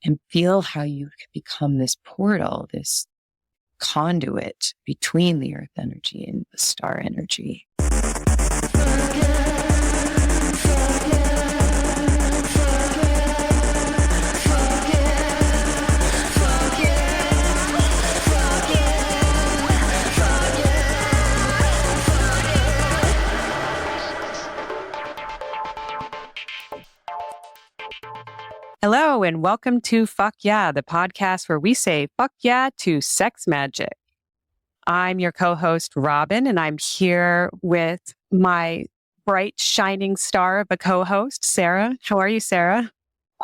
and feel how you can become this portal, this conduit between the earth energy and the star energy. Hello, and welcome to Fuck Yeah, the podcast where we say fuck yeah to sex magic. I'm your co-host, Robin, and I'm here with my bright, shining star of a co-host, Sarah. How are you, Sarah?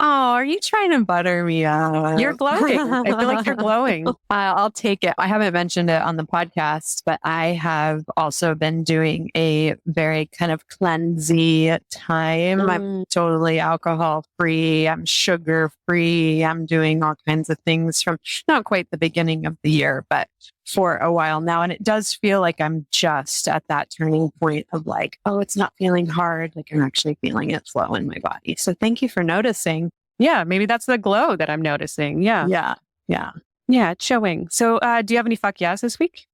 Oh, are you trying to butter me up? You're glowing. I feel like you're glowing. I'll take it. I haven't mentioned it on the podcast, but I have also been doing a very kind of cleansy time. I'm totally alcohol free. I'm sugar free. I'm doing all kinds of things from not quite the beginning of the year, but for a while now. And it does feel like I'm just at that turning point of like, oh, it's not feeling hard. Like I'm actually feeling it flow in my body. So thank you for noticing. Yeah, maybe that's the glow that I'm noticing. Yeah. Yeah, it's showing. So do you have any fuck yes this week?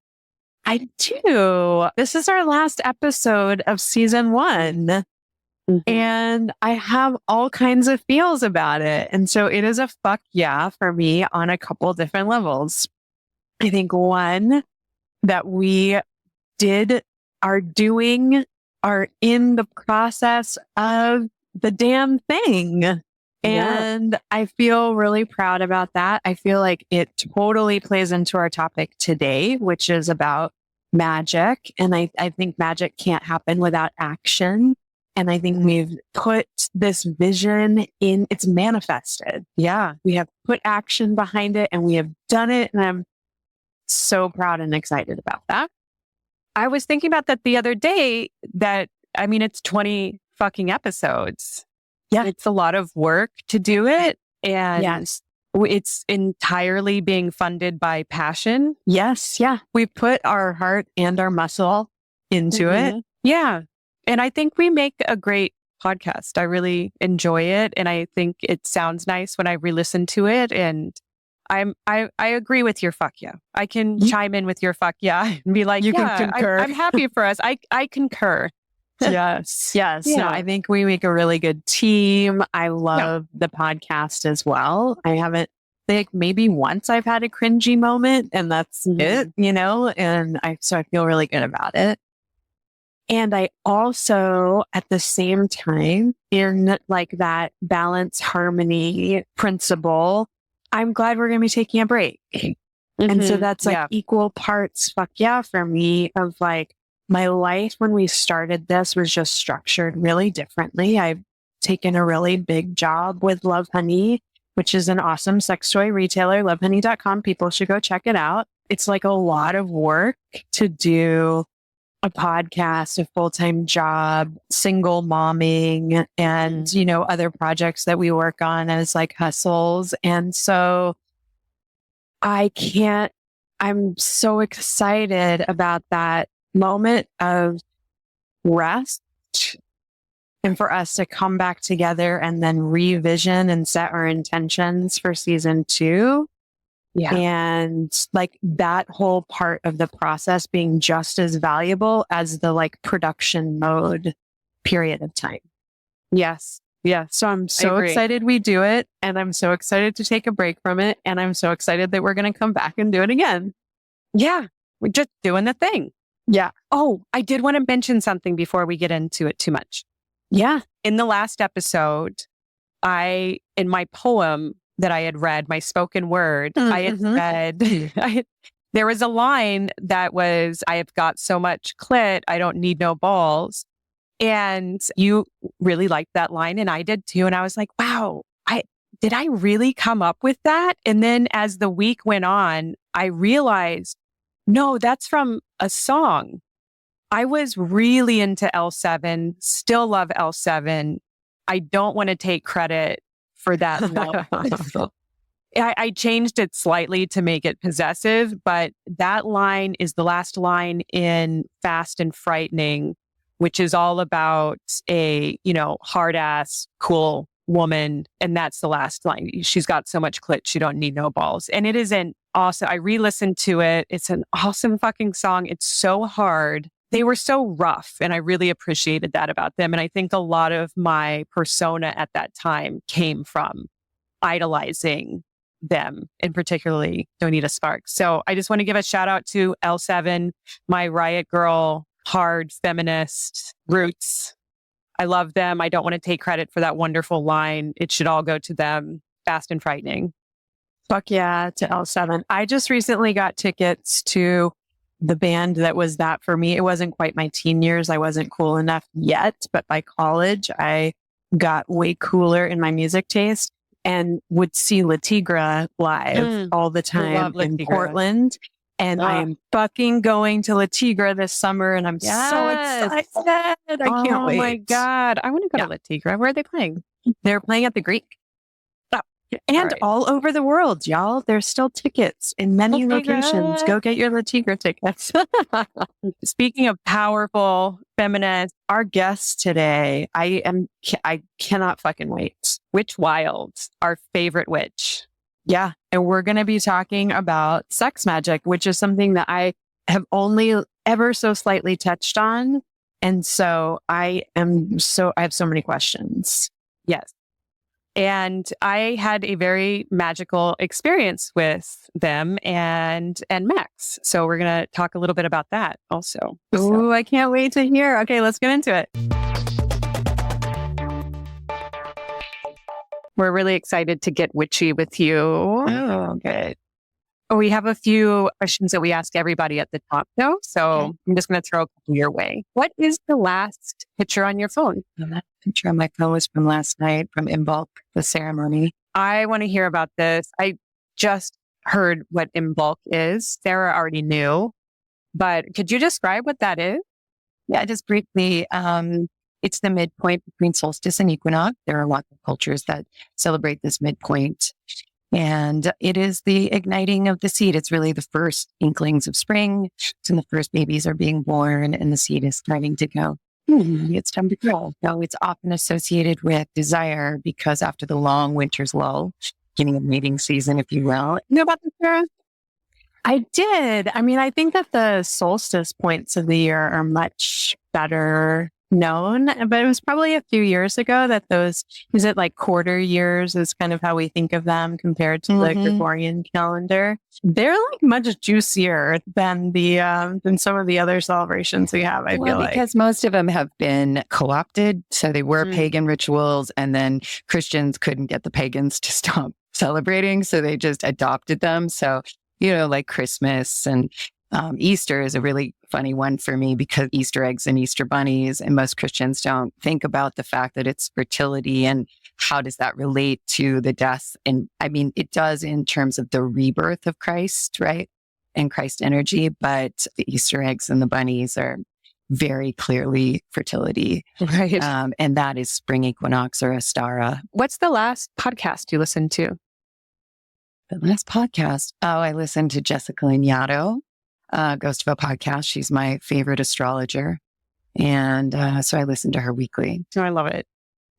I do. This is our last episode of season 1. Mm-hmm. And I have all kinds of feels about it. And so it is a fuck yeah for me on a couple different levels. I think one, that we are in the process of the damn thing. And I feel really proud about that. I feel like it totally plays into our topic today, which is about magic. And I think magic can't happen without action. And I think we've put this vision in, it's manifested. Yeah. We have put action behind it and we have done it. And I'm so proud and excited about that. I was thinking about that the other day it's 20 fucking episodes. Yeah. It's a lot of work to do it. And yes, it's entirely being funded by passion. Yes. Yeah. We put our heart and our muscle into it. Yeah. And I think we make a great podcast. I really enjoy it. And I think it sounds nice when I re-listen to it. And I agree with your fuck yeah. I can chime in with your fuck yeah and be like, you can concur. I'm happy for us. I concur. Yes. Yeah. No, I think we make a really good team. I love the podcast as well. I think maybe once I've had a cringy moment and that's it, and so I feel really good about it. And I also, at the same time, in like that balance harmony principle, I'm glad we're going to be taking a break. And so that's like equal parts fuck yeah for me of like my life when we started this was just structured really differently. I've taken a really big job with Love Honey, which is an awesome sex toy retailer, lovehoney.com. People should go check it out. It's like a lot of work to do a podcast, a full-time job, single momming, and, other projects that we work on as like hustles. And so I'm so excited about that moment of rest and for us to come back together and then revision and set our intentions for season 2. Yeah. And like that whole part of the process being just as valuable as the like production mode period of time. Yes. Yeah. So I'm so excited we do it. And I'm so excited to take a break from it. And I'm so excited that we're going to come back and do it again. Yeah. We're just doing the thing. Yeah. Oh, I did want to mention something before we get into it too much. Yeah. In the last episode, in my poem that I had read, my spoken word, I had said, there was a line that was, I have got so much clit, I don't need no balls. And you really liked that line and I did too. And I was like, wow, did I really come up with that? And then as the week went on, I realized, no, that's from a song. I was really into L7, still love L7. I don't want to take credit for that. I changed it slightly to make it possessive, but that line is the last line in Fast and Frightening, which is all about a, hard ass, cool woman. And that's the last line. She's got so much clit, she don't need no balls. And it is an awesome, I re-listened to it. It's an awesome fucking song. It's so hard. They were so rough, and I really appreciated that about them. And I think a lot of my persona at that time came from idolizing them, and particularly Donita Sparks. So I just want to give a shout out to L7, my riot girl, hard feminist roots. I love them. I don't want to take credit for that wonderful line. It should all go to them. Fast and frightening. Fuck yeah to L7. I just recently got tickets to the band that was that for me. It wasn't quite my teen years. I wasn't cool enough yet, but by college, I got way cooler in my music taste and would see La Tigra live all the time in Portland. And I am fucking going to La Tigra this summer, and I'm so excited. I can't wait. Oh my God. I want to go to La Tigra. Where are they playing? They're playing at the Greek. And all over the world, y'all. There's still tickets in many locations. Go get your La Tigra tickets. Speaking of powerful feminists, our guest today, I cannot fucking wait. Witch Wilde, our favorite witch. Yeah. And we're going to be talking about sex magic, which is something that I have only ever so slightly touched on. And so I have so many questions. Yes. And I had a very magical experience with them and Max. So we're going to talk a little bit about that also. Ooh, I can't wait to hear. Okay, let's get into it. We're really excited to get witchy with you. Oh, good. We have a few questions that we ask everybody at the top, though. So I'm just going to throw a couple your way. What is the last picture on your phone? The last picture on my phone was from last night from Imbolc, the ceremony. I want to hear about this. I just heard what Imbolc is. Sarah already knew, but could you describe what that is? Yeah, just briefly. It's the midpoint between solstice and equinox. There are lots of cultures that celebrate this midpoint. And it is the igniting of the seed. It's really the first inklings of spring. And the first babies are being born and the seed is starting to go, it's time to grow. So it's often associated with desire because after the long winter's lull, beginning of mating season, if you will. You know about this, Sarah? I did. I mean, I think that the solstice points of the year are much better known, but it was probably a few years ago that is it like quarter years is kind of how we think of them compared to the Gregorian calendar. They're like much juicier than than some of the other celebrations we have, I feel like. Because most of them have been co-opted. So they were pagan rituals, and then Christians couldn't get the pagans to stop celebrating. So they just adopted them. So, like Christmas and Easter is a really funny one for me because Easter eggs and Easter bunnies, and most Christians don't think about the fact that it's fertility and how does that relate to the death. And I mean, it does in terms of the rebirth of Christ, right? And Christ energy, but the Easter eggs and the bunnies are very clearly fertility. Right. And that is spring equinox or Astara. What's the last podcast you listened to? The last podcast? Oh, I listened to Jessica Lanyadoo. Ghost of a podcast. She's my favorite astrologer. And so I listen to her weekly. Oh, I love it.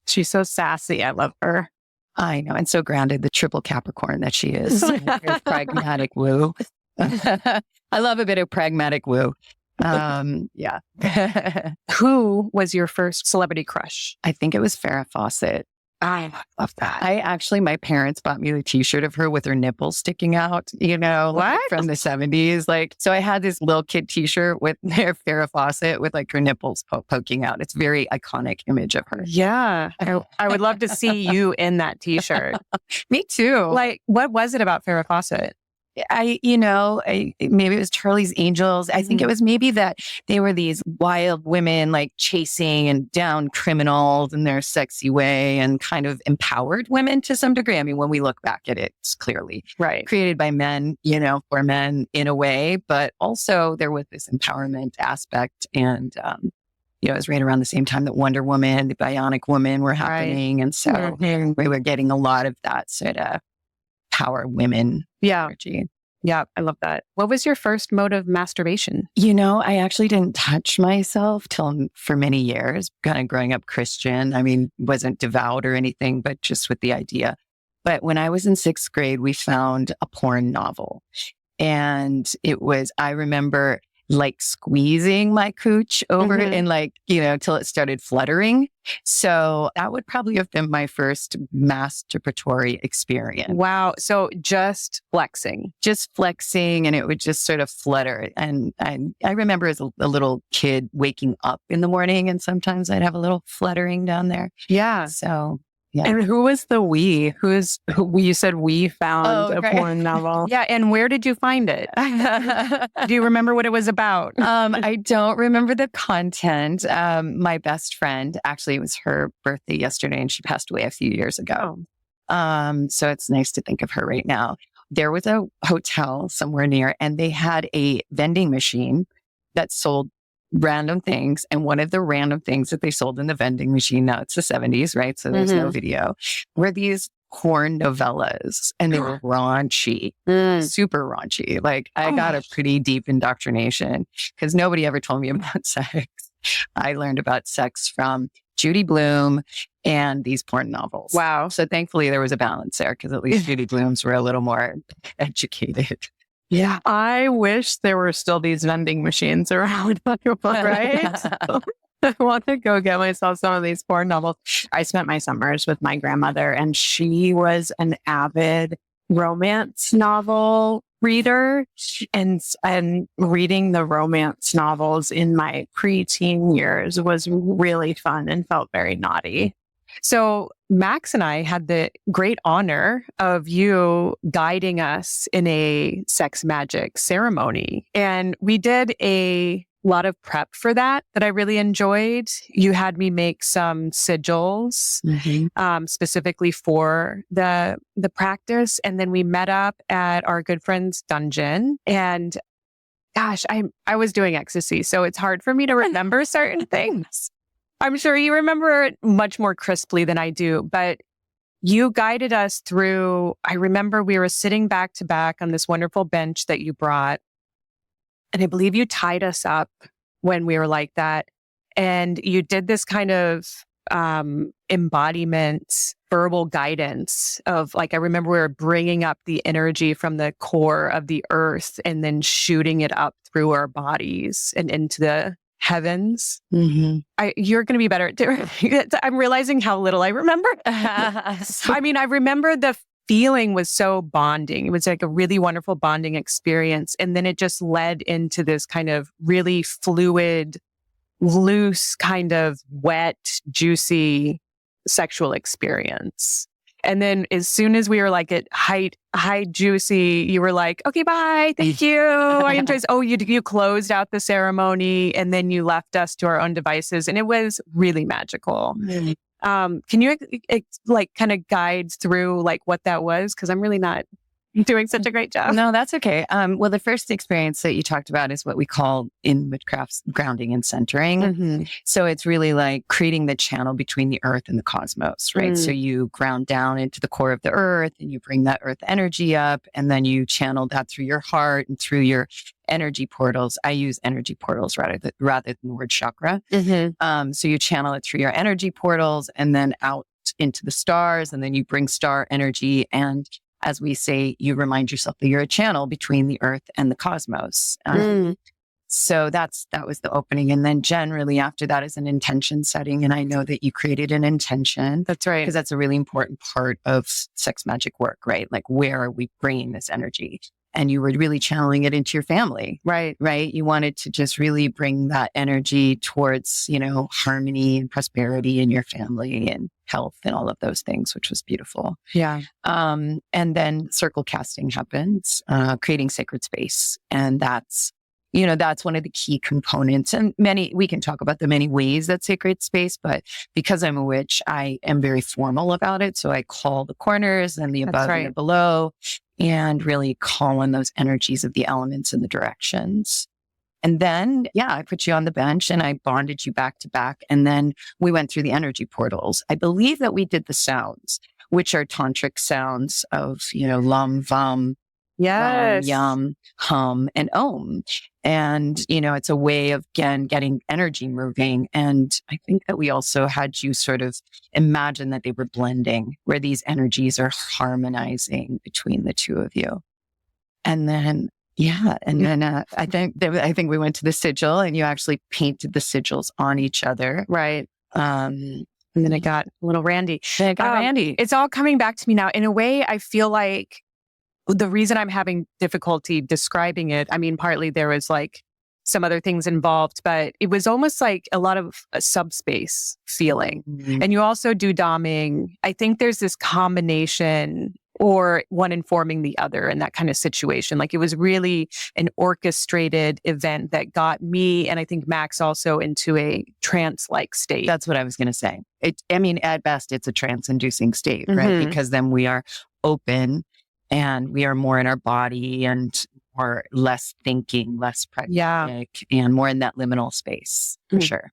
She's so sassy. I love her. I know. And so grounded, the triple Capricorn that she is. Pragmatic woo. I love a bit of pragmatic woo. Yeah. Who was your first celebrity crush? I think it was Farrah Fawcett. I love that. My parents bought me a t-shirt of her with her nipples sticking out, what? From the 70s. So I had this little kid t-shirt with their Farrah Fawcett with her nipples poking out. It's a very iconic image of her. Yeah. I would love to see you in that t-shirt. Me too. What was it about Farrah Fawcett? Maybe it was Charlie's Angels. I think it was maybe that they were these wild women chasing and down criminals in their sexy way and kind of empowered women to some degree. I mean, when we look back at it, it's clearly created by men, for men in a way, but also there was this empowerment aspect. And, it was right around the same time that Wonder Woman, the Bionic Woman were happening. And so we were getting a lot of that sort of power women energy. Yeah, I love that. What was your first mode of masturbation? I actually didn't touch myself for many years, kind of growing up Christian. I mean, wasn't devout or anything, but just with the idea. But when I was in 6th grade, we found a porn novel. And I remember like squeezing my cooch over it and till it started fluttering. So that would probably have been my first masturbatory experience. Wow. So just flexing. And it would just sort of flutter. And I remember as a little kid waking up in the morning and sometimes I'd have a little fluttering down there. Yeah. So yeah. And who was the we? You said we found a porn novel. Yeah. And where did you find it? Do you remember what it was about? I don't remember the content. My best friend, actually, it was her birthday yesterday and she passed away a few years ago. So it's nice to think of her right now. There was a hotel somewhere near and they had a vending machine that sold random things. And one of the random things that they sold in the vending machine, now it's the 70s, right? So there's no video, were these porn novellas and they were raunchy, super raunchy. Like I got a pretty deep indoctrination because nobody ever told me about sex. I learned about sex from Judy Blume and these porn novels. Wow. So thankfully there was a balance there because at least Judy Blume's were a little more educated. Yeah. I wish there were still these vending machines around, right? I want to go get myself some of these porn novels. I spent my summers with my grandmother and she was an avid romance novel reader and reading the romance novels in my preteen years was really fun and felt very naughty. So Max and I had the great honor of you guiding us in a Sex Magix ceremony. And we did a lot of prep for that I really enjoyed. You had me make some sigils specifically for the practice. And then we met up at our good friend's dungeon. And gosh, I was doing ecstasy. So it's hard for me to remember certain things. I'm sure you remember it much more crisply than I do, but you guided us through. I remember we were sitting back to back on this wonderful bench that you brought. And I believe you tied us up when we were like that. And you did this kind of embodiment, verbal guidance of like, I remember we were bringing up the energy from the core of the earth and then shooting it up through our bodies and into the heavens. You're going to be better at doing it. I'm realizing how little I remember. I mean, I remember the feeling was so bonding. It was like a really wonderful bonding experience. And then it just led into this kind of really fluid, loose, kind of wet, juicy sexual experience. And then as soon as we were like at high juicy, you were like, okay, bye. Thank you. I enjoyed. Oh, you closed out the ceremony and then you left us to our own devices. And it was really magical. Can you like kind of guide through like what that was? Because I'm really not doing such a great job. No, that's okay. Well, the first experience that you talked about is what we call in witchcraft grounding and centering. So it's really like creating the channel between the earth and the cosmos, right? So you ground down into the core of the earth and you bring that earth energy up and then you channel that through your heart and through your energy portals. I use energy portals rather than the word chakra. So you channel it through your energy portals and then out into the stars and then you bring star energy and as we say, you remind yourself that you're a channel between the earth and the cosmos. So that was the opening. And then generally after that is an intention setting. And I know that you created an intention. That's right. Because that's a really important part of sex magic work, right? Like where are we bringing this energy? And you were really channeling it into your family. Right. You wanted to just really bring that energy towards, harmony and prosperity in your family and health and all of those things, which was beautiful. Yeah. And then circle casting happens, creating sacred space. And that's one of the key components. And we can talk about the many ways that sacred space, but because I'm a witch, I am very formal about it. So I call the corners and the above and the below and really call on those energies of the elements and the directions. And then, I put you on the bench and I bonded you back to back. And then we went through the energy portals. I believe that we did the sounds, which are tantric sounds of, lum, vam, Yes. Yum, hum, and om. And, it's a way of, again, getting energy moving. And I think that we also had you sort of imagine that they were blending, where these energies are harmonizing between the two of you. And then, I think we went to the sigil, and you actually painted the sigils on each other. Right. And then it got a little randy. Randy. It's all coming back to me now. In a way, I feel like the reason I'm having difficulty describing it, I mean, partly there was like some other things involved, but it was almost like a lot of a subspace feeling. Mm-hmm. And you also do doming. I think there's this combination, or one informing the other in that kind of situation. Like, it was really an orchestrated event that got me, and I think Max also, into a trance-like state. That's what I was going to say. At best, it's a trance-inducing state, right? Because then we are open and we are more in our body and more less thinking, less pragmatic, and more in that liminal space, for sure.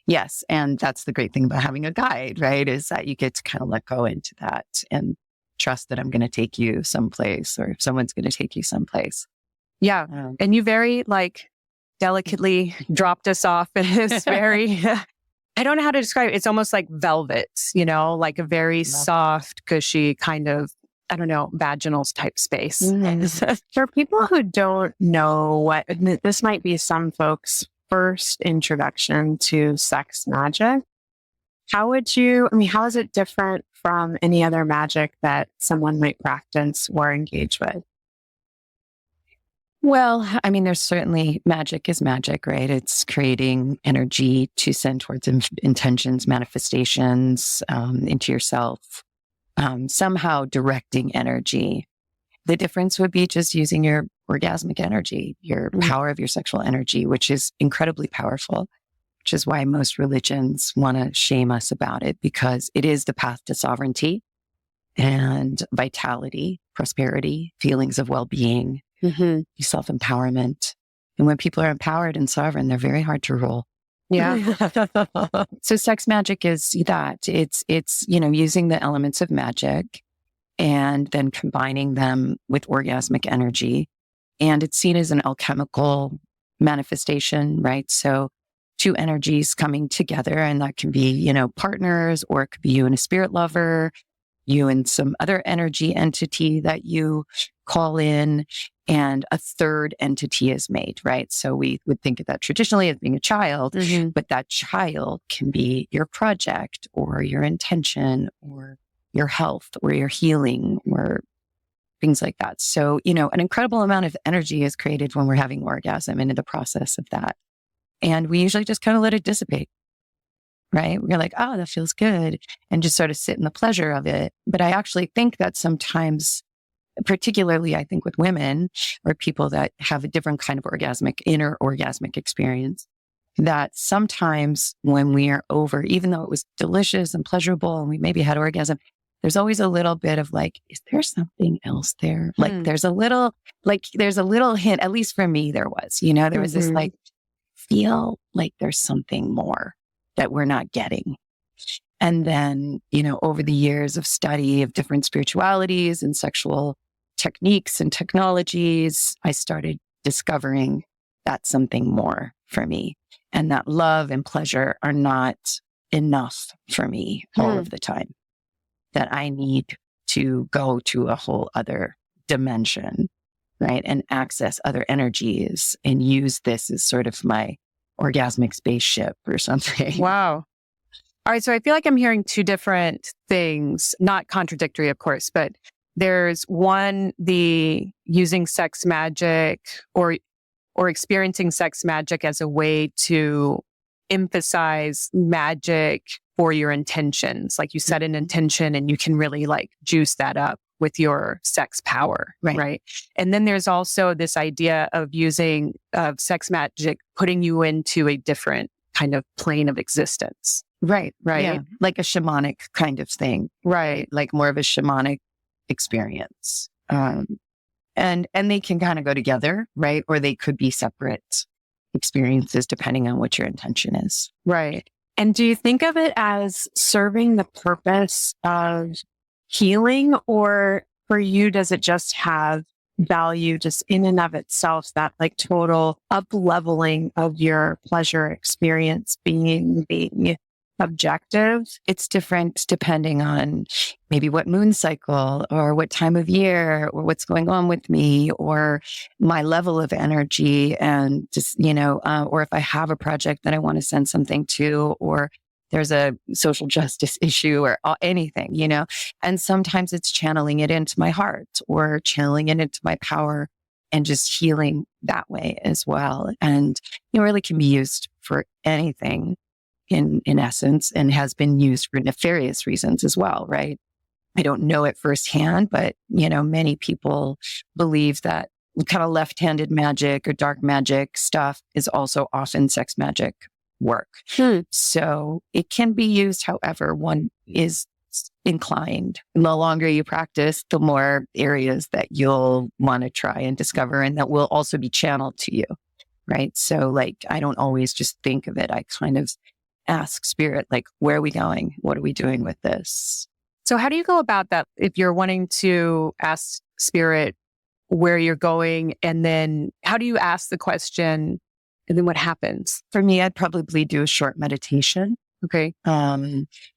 Yes. And that's the great thing about having a guide, right? Is that you get to kind of let go into that and trust that I'm going to take you someplace, or someone's going to take you someplace. Yeah. And you very delicately dropped us off in this very, I don't know how to describe it. It's almost like velvet, like a very soft, cushy kind of, I don't know, vaginal type space. For people who don't know this might be some folks' first introduction to sex magic. How is it different from any other magic that someone might practice or engage with? Well, there's certainly magic is magic, right? It's creating energy to send towards intentions, manifestations into yourself, somehow directing energy. The difference would be just using your orgasmic energy, your power of your sexual energy, which is incredibly powerful, which is why most religions want to shame us about it, because it is the path to sovereignty and vitality, prosperity, feelings of well-being, self-empowerment. And when people are empowered and sovereign, they're very hard to rule. Yeah. So sex magic is that. It's using the elements of magic and then combining them with orgasmic energy. And it's seen as an alchemical manifestation, right? So two energies coming together, and that can be, partners, or it could be you and a spirit lover, you and some other energy entity that you call in, and a third entity is made, right? So we would think of that traditionally as being a child, but that child can be your project, or your intention, or your health, or your healing, or things like that. So, an incredible amount of energy is created when we're having orgasm, and in the process of that. And we usually just kind of let it dissipate, right? We're like, oh, that feels good, and just sort of sit in the pleasure of it. But I actually think that sometimes, particularly I think with women or people that have a different kind of inner orgasmic experience, that sometimes when we are over, even though it was delicious and pleasurable and we maybe had orgasm, there's always a little bit of like, is there something else there? Like there's a little hint, at least for me, there was, there was this feel like there's something more that we're not getting. And then, over the years of study of different spiritualities and sexual techniques and technologies, I started discovering that's something more for me, and that love and pleasure are not enough for me all of the time, that I need to go to a whole other dimension, right? And access other energies and use this as sort of my orgasmic spaceship or something. Wow. All right. So I feel like I'm hearing two different things, not contradictory, of course, but there's one, the using sex magic or experiencing sex magic as a way to emphasize magic for your intentions. Like you set an intention and you can really juice that up with your sex power. Right. And then there's also this idea of using sex magic, putting you into a different kind of plane of existence. Right. Yeah. Like a shamanic kind of thing. Right. Like more of a shamanic experience. And they can kind of go together, right? Or they could be separate experiences depending on what your intention is. Right. And do you think of it as serving the purpose of healing, or for you, does it just have value just in and of itself, that like total up leveling of your pleasure experience being the objective. It's different depending on maybe what moon cycle or what time of year or what's going on with me or my level of energy and just, or if I have a project that I want to send something to, or there's a social justice issue or anything, and sometimes it's channeling it into my heart or channeling it into my power and just healing that way as well. And it really can be used for anything in essence, and has been used for nefarious reasons as well, right? I don't know it firsthand, but, many people believe that kind of left-handed magic or dark magic stuff is also often sex magic work. So it can be used however one is inclined. And the longer you practice, the more areas that you'll want to try and discover, and that will also be channeled to you, right? So like, I don't always just think of it. I kind of ask spirit, like, where are we going? What are we doing with this? So how do you go about that if you're wanting to ask spirit where you're going? And then how do you ask the question? And then what happens? For me, I'd probably do a short meditation. Okay.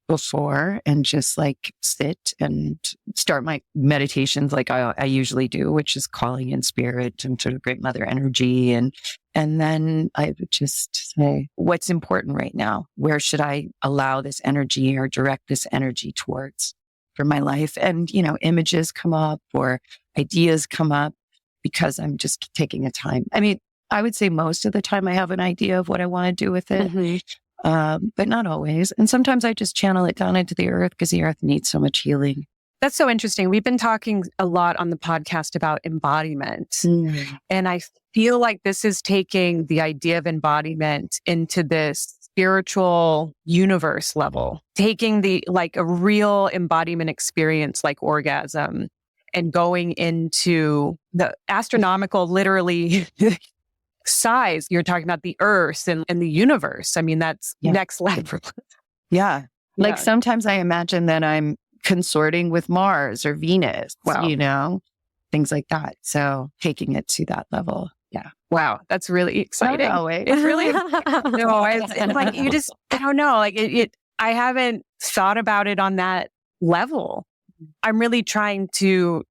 Before, and just like sit and start my meditations like I usually do, which is calling in spirit and sort of great mother energy. And then I would just say, what's important right now? Where should I allow this energy or direct this energy towards for my life? And, images come up or ideas come up because I'm just taking a time. I mean, I would say most of the time I have an idea of what I want to do with it. Mm-hmm. But not always. And sometimes I just channel it down into the earth because the earth needs so much healing. That's so interesting. We've been talking a lot on the podcast about embodiment. And I feel like this is taking the idea of embodiment into this spiritual universe level, taking a real embodiment experience like orgasm and going into the astronomical, literally size. You're talking about the earth and the universe. I mean, that's next level. Yeah. Like sometimes I imagine that I'm consorting with Mars or Venus, things like that. So taking it to that level. Yeah. Wow. That's really exciting. No, wait. It's really, it's like, you just, I don't know, like I haven't thought about it on that level. I'm really trying to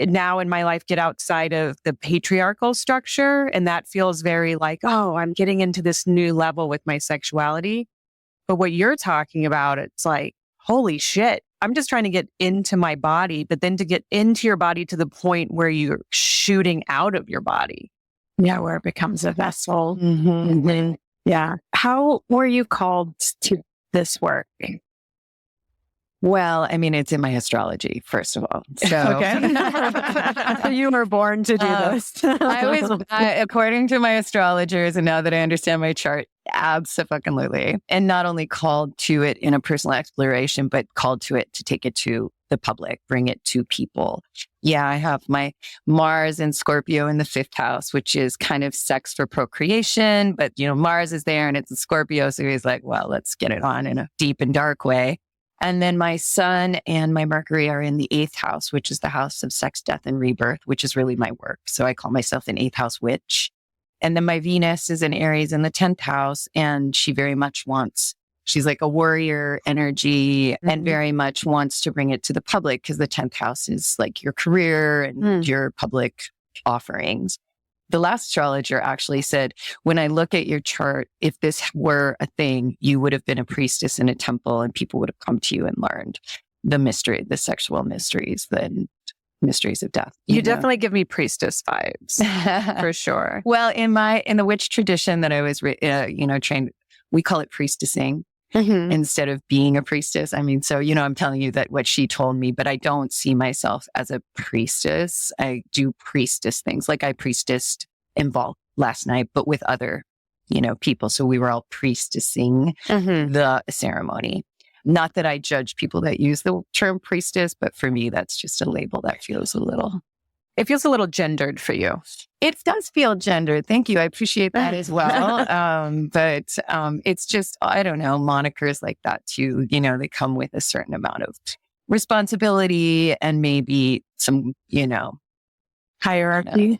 now in my life get outside of the patriarchal structure. And that feels very like, oh, I'm getting into this new level with my sexuality. But what you're talking about, it's like, holy shit, I'm just trying to get into my body, but then to get into your body to the point where you're shooting out of your body. Yeah, where it becomes a vessel. Mm-hmm. Yeah. How were you called to this work? Well, I mean, it's in my astrology, first of all. So, so you were born to do this. I was, according to my astrologers, and now that I understand my chart, absolutely. And not only called to it in a personal exploration, but called to it to take it to the public, bring it to people. Yeah, I have my Mars and Scorpio in the 5th house, which is kind of sex for procreation. But, Mars is there and it's a Scorpio. So he's like, well, let's get it on in a deep and dark way. And then my Sun and my Mercury are in the 8th house, which is the house of sex, death, and rebirth, which is really my work. So I call myself an 8th house witch. And then my Venus is in Aries in the 10th house. And she very much she's like a warrior energy and very much wants to bring it to the public because the 10th house is like your career and your public offerings. The last astrologer actually said, when I look at your chart, if this were a thing, you would have been a priestess in a temple and people would have come to you and learned the sexual mysteries, the mysteries of death. You definitely give me priestess vibes for sure. Well, in the witch tradition that I was, trained, we call it priestessing. Instead of being a priestess. I mean, so, I'm telling you that what she told me, but I don't see myself as a priestess. I do priestess things. Like I priestessed involved last night, but with other, people. So we were all priestessing the ceremony. Not that I judge people that use the term priestess, but for me, that's just a label that feels it feels a little gendered for you. It does feel gendered. Thank you. I appreciate that as well. But it's just, I don't know, monikers like that too. They come with a certain amount of responsibility and maybe some, hierarchy.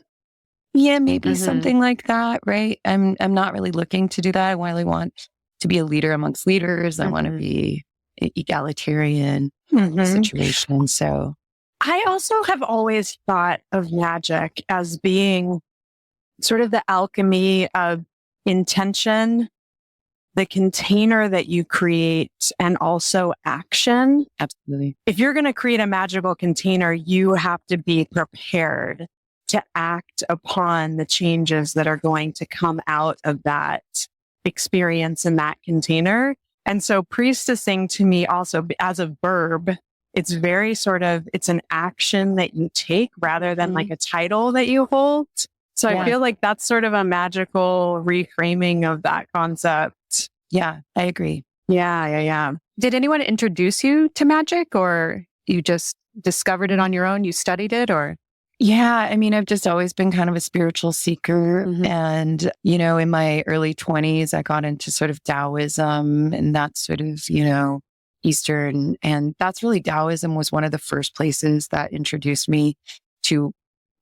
Yeah, maybe something like that, right? I'm not really looking to do that. I really want to be a leader amongst leaders. I want to be an egalitarian situation. So I also have always thought of magic as being sort of the alchemy of intention, the container that you create, and also action. absolutely. If you're going to create a magical container, you have to be prepared to act upon the changes that are going to come out of that experience in that container. And so priestessing to me also as a verb, it's very sort of, it's an action that you take rather than like a title that you hold. So I feel like that's sort of a magical reframing of that concept. Yeah, I agree. Yeah. Did anyone introduce you to magic, or you just discovered it on your own? You studied it, or? Yeah, I mean, I've just always been kind of a spiritual seeker. And, in my early 20s, I got into sort of Taoism and that sort of, Eastern. And that's really, Taoism was one of the first places that introduced me to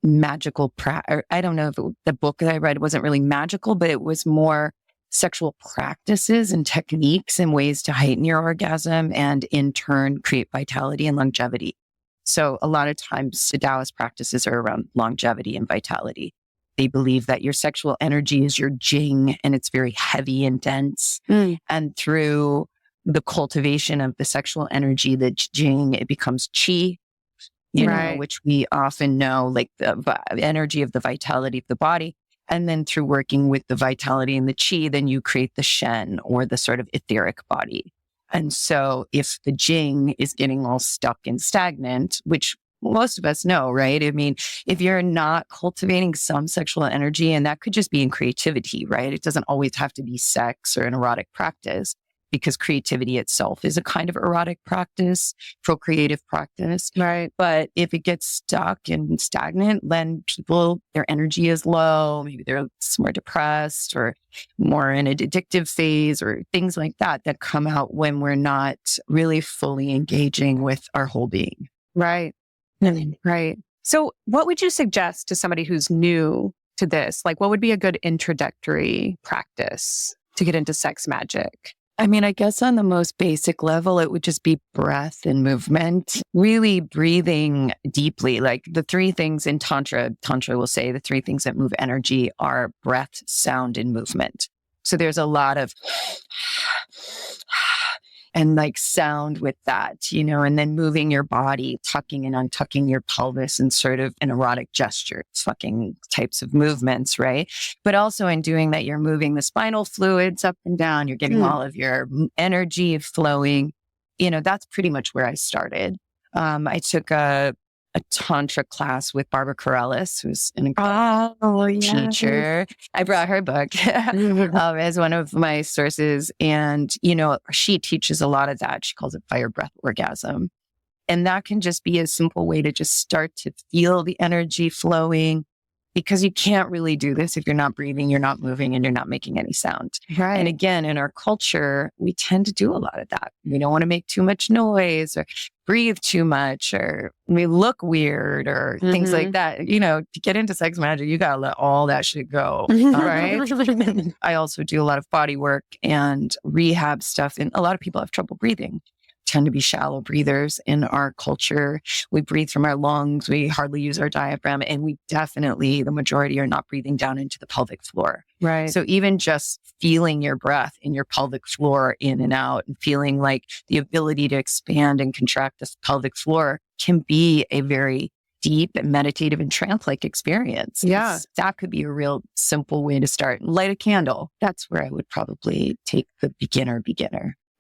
magical I don't know if the book that I read wasn't really magical, but it was more sexual practices and techniques and ways to heighten your orgasm and in turn create vitality and longevity. So a lot of times the Taoist practices are around longevity and vitality. They believe that your sexual energy is your jing and it's very heavy and dense. And through the cultivation of the sexual energy, the jing, it becomes qi, which we often know, like the energy of the vitality of the body. And then through working with the vitality and the qi, then you create the shen, or the sort of etheric body. And so if the jing is getting all stuck and stagnant, which most of us know, right? I mean, if you're not cultivating some sexual energy, and that could just be in creativity, right? It doesn't always have to be sex or an erotic practice, because creativity itself is a kind of erotic practice, procreative practice. Right. But if it gets stuck and stagnant, then people, their energy is low. Maybe they're more depressed or more in an addictive phase or things like that come out when we're not really fully engaging with our whole being. Right. Right. So what would you suggest to somebody who's new to this? Like, what would be a good introductory practice to get into sex magic? I mean, I guess on the most basic level, it would just be breath and movement, really breathing deeply. Like the three things in Tantra will say the three things that move energy are breath, sound, and movement. So there's a lot of and like sound with that, and then moving your body, tucking and untucking your pelvis in sort of an erotic gesture, fucking types of movements, right? But also in doing that, you're moving the spinal fluids up and down. You're getting all of your energy flowing. That's pretty much where I started. I took a Tantra class with Barbara Carellas, who's an incredible teacher. I brought her book as one of my sources. And, she teaches a lot of that. She calls it fire breath orgasm. And that can just be a simple way to just start to feel the energy flowing, because you can't really do this if you're not breathing, you're not moving, and you're not making any sound. Right. And again, in our culture, we tend to do a lot of that. We don't want to make too much noise or breathe too much, or we look weird or things like that. To get into sex magic, you got to let all that shit go. Right. I also do a lot of body work and rehab stuff. And a lot of people have trouble breathing, tend to be shallow breathers in our culture. We breathe from our lungs. We hardly use our diaphragm. And we definitely, the majority, are not breathing down into the pelvic floor. Right. So even just feeling your breath in your pelvic floor in and out, and feeling like the ability to expand and contract this pelvic floor can be a very deep and meditative and trance-like experience. Yeah. That could be a real simple way to start. Light a candle. That's where I would probably take the beginner.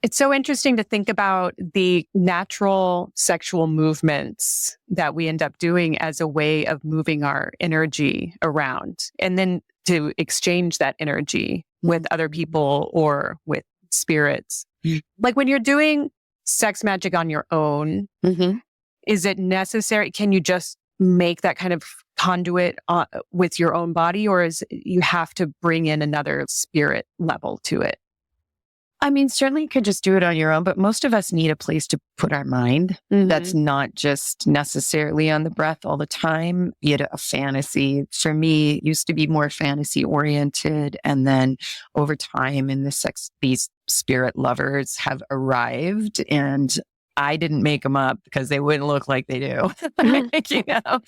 It's so interesting to think about the natural sexual movements that we end up doing as a way of moving our energy around, and then to exchange that energy with other people or with spirits. Like when you're doing sex magic on your own, is it necessary? Can you just make that kind of conduit with your own body, or is you have to bring in another spirit level to it? I mean, certainly you could just do it on your own, but most of us need a place to put our mind. That's not just necessarily on the breath all the time. You had a fantasy. For me, it used to be more fantasy oriented. And then over time in these spirit lovers have arrived, and I didn't make them up because they wouldn't look like they do. You know?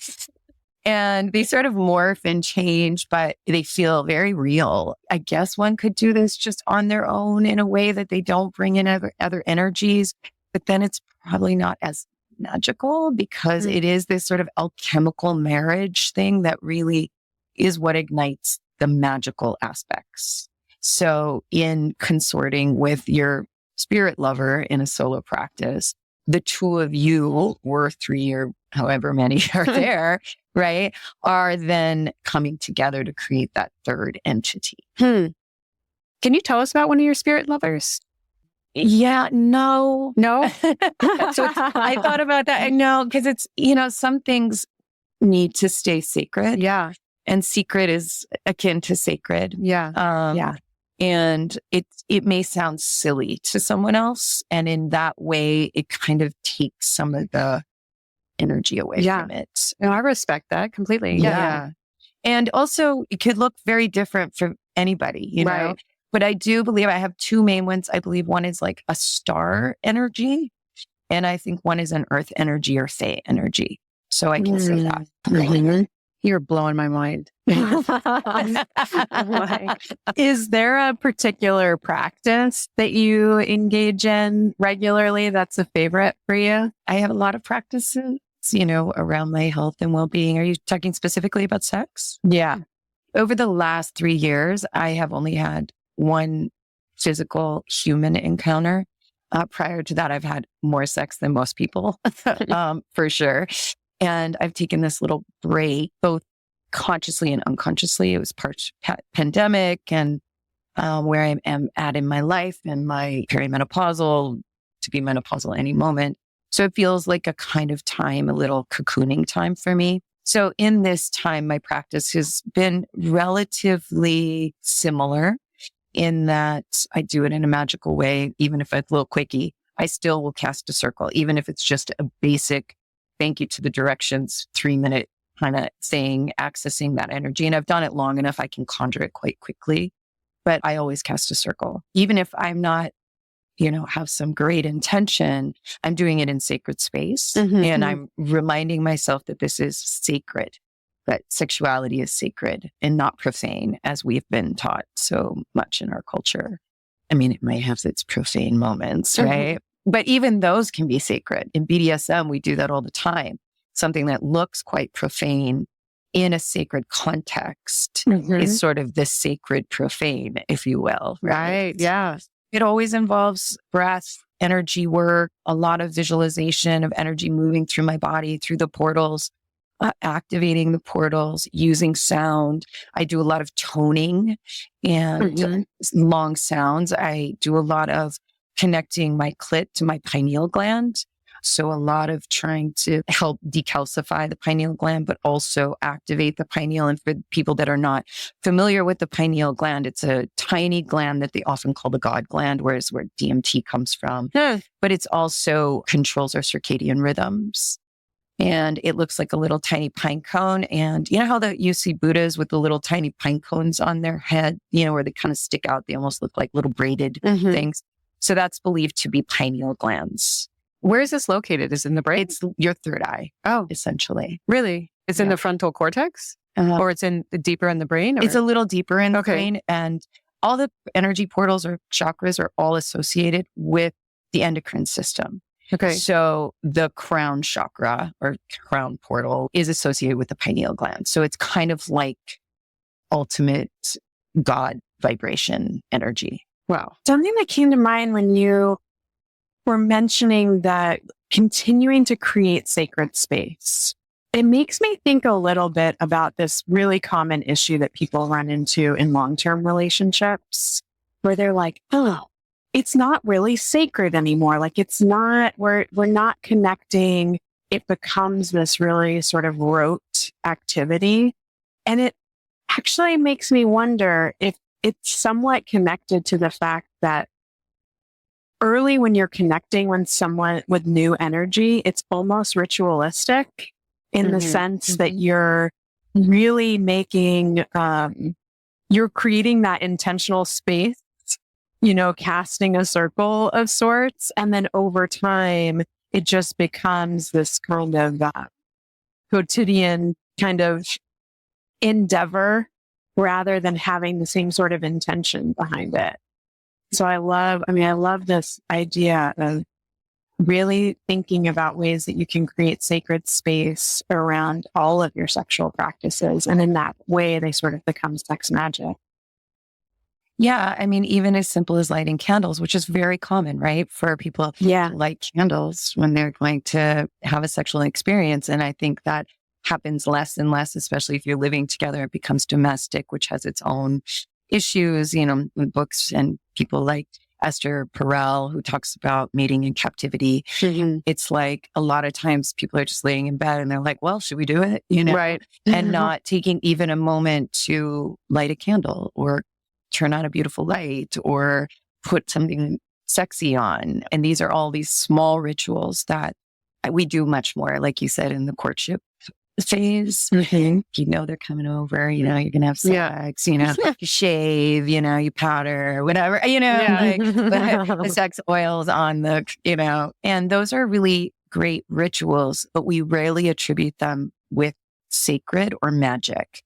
And they sort of morph and change, but they feel very real. I guess one could do this just on their own in a way that they don't bring in other energies, but then it's probably not as magical because it is this sort of alchemical marriage thing that really is what ignites the magical aspects. So in consorting with your spirit lover in a solo practice, the two of you, or three or however many are there, right, are then coming together to create that third entity. Can you tell us about one of your spirit lovers? Yeah, no. So I thought about that. No, because it's, some things need to stay secret. Yeah. And secret is akin to sacred. Yeah. And it may sound silly to someone else. And in that way, it kind of takes some of the energy away from it. No, I respect that completely. Yeah. And also it could look very different for anybody, you know, but I do believe I have two main ones. I believe one is like a star energy. And I think one is an earth energy or fae energy. So I can say that. You're blowing my mind. Is there a particular practice that you engage in regularly that's a favorite for you? I have a lot of practices, around my health and well-being. Are you talking specifically about sex? Yeah. Over the last 3 years, I have only had one physical human encounter. Prior to that, I've had more sex than most people, for sure. And I've taken this little break, both consciously and unconsciously. It was part pandemic and where I am at in my life and my perimenopausal, to be menopausal any moment. So it feels like a kind of time, a little cocooning time for me. So in this time, my practice has been relatively similar in that I do it in a magical way. Even if it's a little quickie, I still will cast a circle, even if it's just a basic thank you to the directions, 3-minute kind of thing, accessing that energy. And I've done it long enough, I can conjure it quite quickly. But I always cast a circle. Even if I'm not, have some great intention, I'm doing it in sacred space. And I'm reminding myself that this is sacred, that sexuality is sacred and not profane, as we've been taught so much in our culture. I mean, it might have its profane moments, right? But even those can be sacred. In BDSM, we do that all the time. Something that looks quite profane in a sacred context is sort of the sacred profane, if you will. Right. Yeah. It always involves breath, energy work, a lot of visualization of energy moving through my body, through the portals, activating the portals, using sound. I do a lot of toning and long sounds. I do a lot of connecting my clit to my pineal gland. So a lot of trying to help decalcify the pineal gland, but also activate the pineal. And for people that are not familiar with the pineal gland, it's a tiny gland that they often call the God gland, where DMT comes from. But it's also controls our circadian rhythms. And it looks like a little tiny pine cone. And you know how you see Buddhas with the little tiny pine cones on their head, where they kind of stick out. They almost look like little braided things. So that's believed to be pineal glands. Where is this located? Is it in the brain? It's your third eye. Oh, essentially. Really? It's in the frontal cortex? Or it's deeper in the brain? Or? It's a little deeper in the brain. And all the energy portals or chakras are all associated with the endocrine system. Okay. So the crown chakra or crown portal is associated with the pineal gland. So it's kind of like ultimate God vibration energy. Wow. Something that came to mind when you were mentioning that continuing to create sacred space, it makes me think a little bit about this really common issue that people run into in long-term relationships where they're like, oh, it's not really sacred anymore. Like it's not, we're not connecting. It becomes this really sort of rote activity. And it actually makes me wonder if it's somewhat connected to the fact that early when you're connecting with someone with new energy, it's almost ritualistic in the sense that you're really making, you're creating that intentional space, casting a circle of sorts. And then over time, it just becomes this kind of quotidian kind of endeavor rather than having the same sort of intention behind it. So I love this idea of really thinking about ways that you can create sacred space around all of your sexual practices. And in that way, they sort of become sex magic. Yeah. I mean, even as simple as lighting candles, which is very common, right? For people to light candles when they're going to have a sexual experience. And I think that happens less and less, especially if you're living together. It becomes domestic, which has its own issues, books and people like Esther Perel, who talks about mating in captivity. It's like a lot of times people are just laying in bed and they're like, well, should we do it? Right. And not taking even a moment to light a candle or turn on a beautiful light or put something sexy on. And these are all these small rituals that we do much more, like you said, in the courtship phase. They're coming over, you're going to have sex, you shave, you powder, whatever, the sex oils on the, and those are really great rituals, but we rarely attribute them with sacred or magic.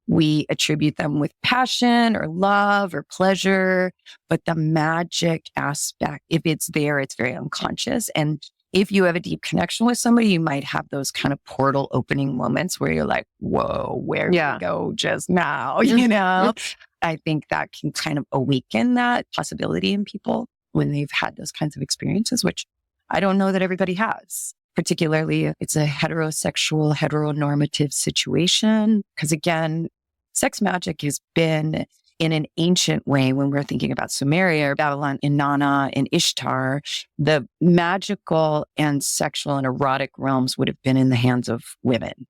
We attribute them with passion or love or pleasure, but the magic aspect, if it's there, it's very unconscious. And if you have a deep connection with somebody, you might have those kind of portal opening moments where you're like, whoa, where did we go just now? I think that can kind of awaken that possibility in people when they've had those kinds of experiences, which I don't know that everybody has. Particularly, it's a heterosexual, heteronormative situation. Because again, sex magic has been in an ancient way, when we're thinking about Sumeria or Babylon, Inanna and Ishtar, the magical and sexual and erotic realms would have been in the hands of women,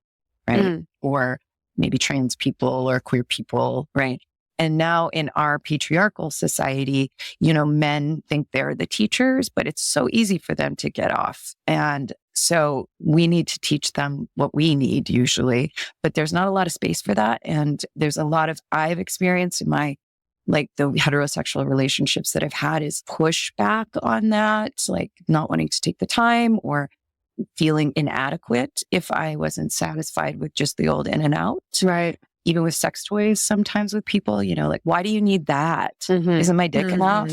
right? Or maybe trans people or queer people, right? And now in our patriarchal society, men think they're the teachers, but it's so easy for them to get off. And so we need to teach them what we need usually, but there's not a lot of space for that. And there's a lot of, I've experienced in my, the heterosexual relationships that I've had is pushback on that, like not wanting to take the time or feeling inadequate if I wasn't satisfied with just the old in and out. Right. Even with sex toys, sometimes with people, why do you need that? Isn't my dick enough?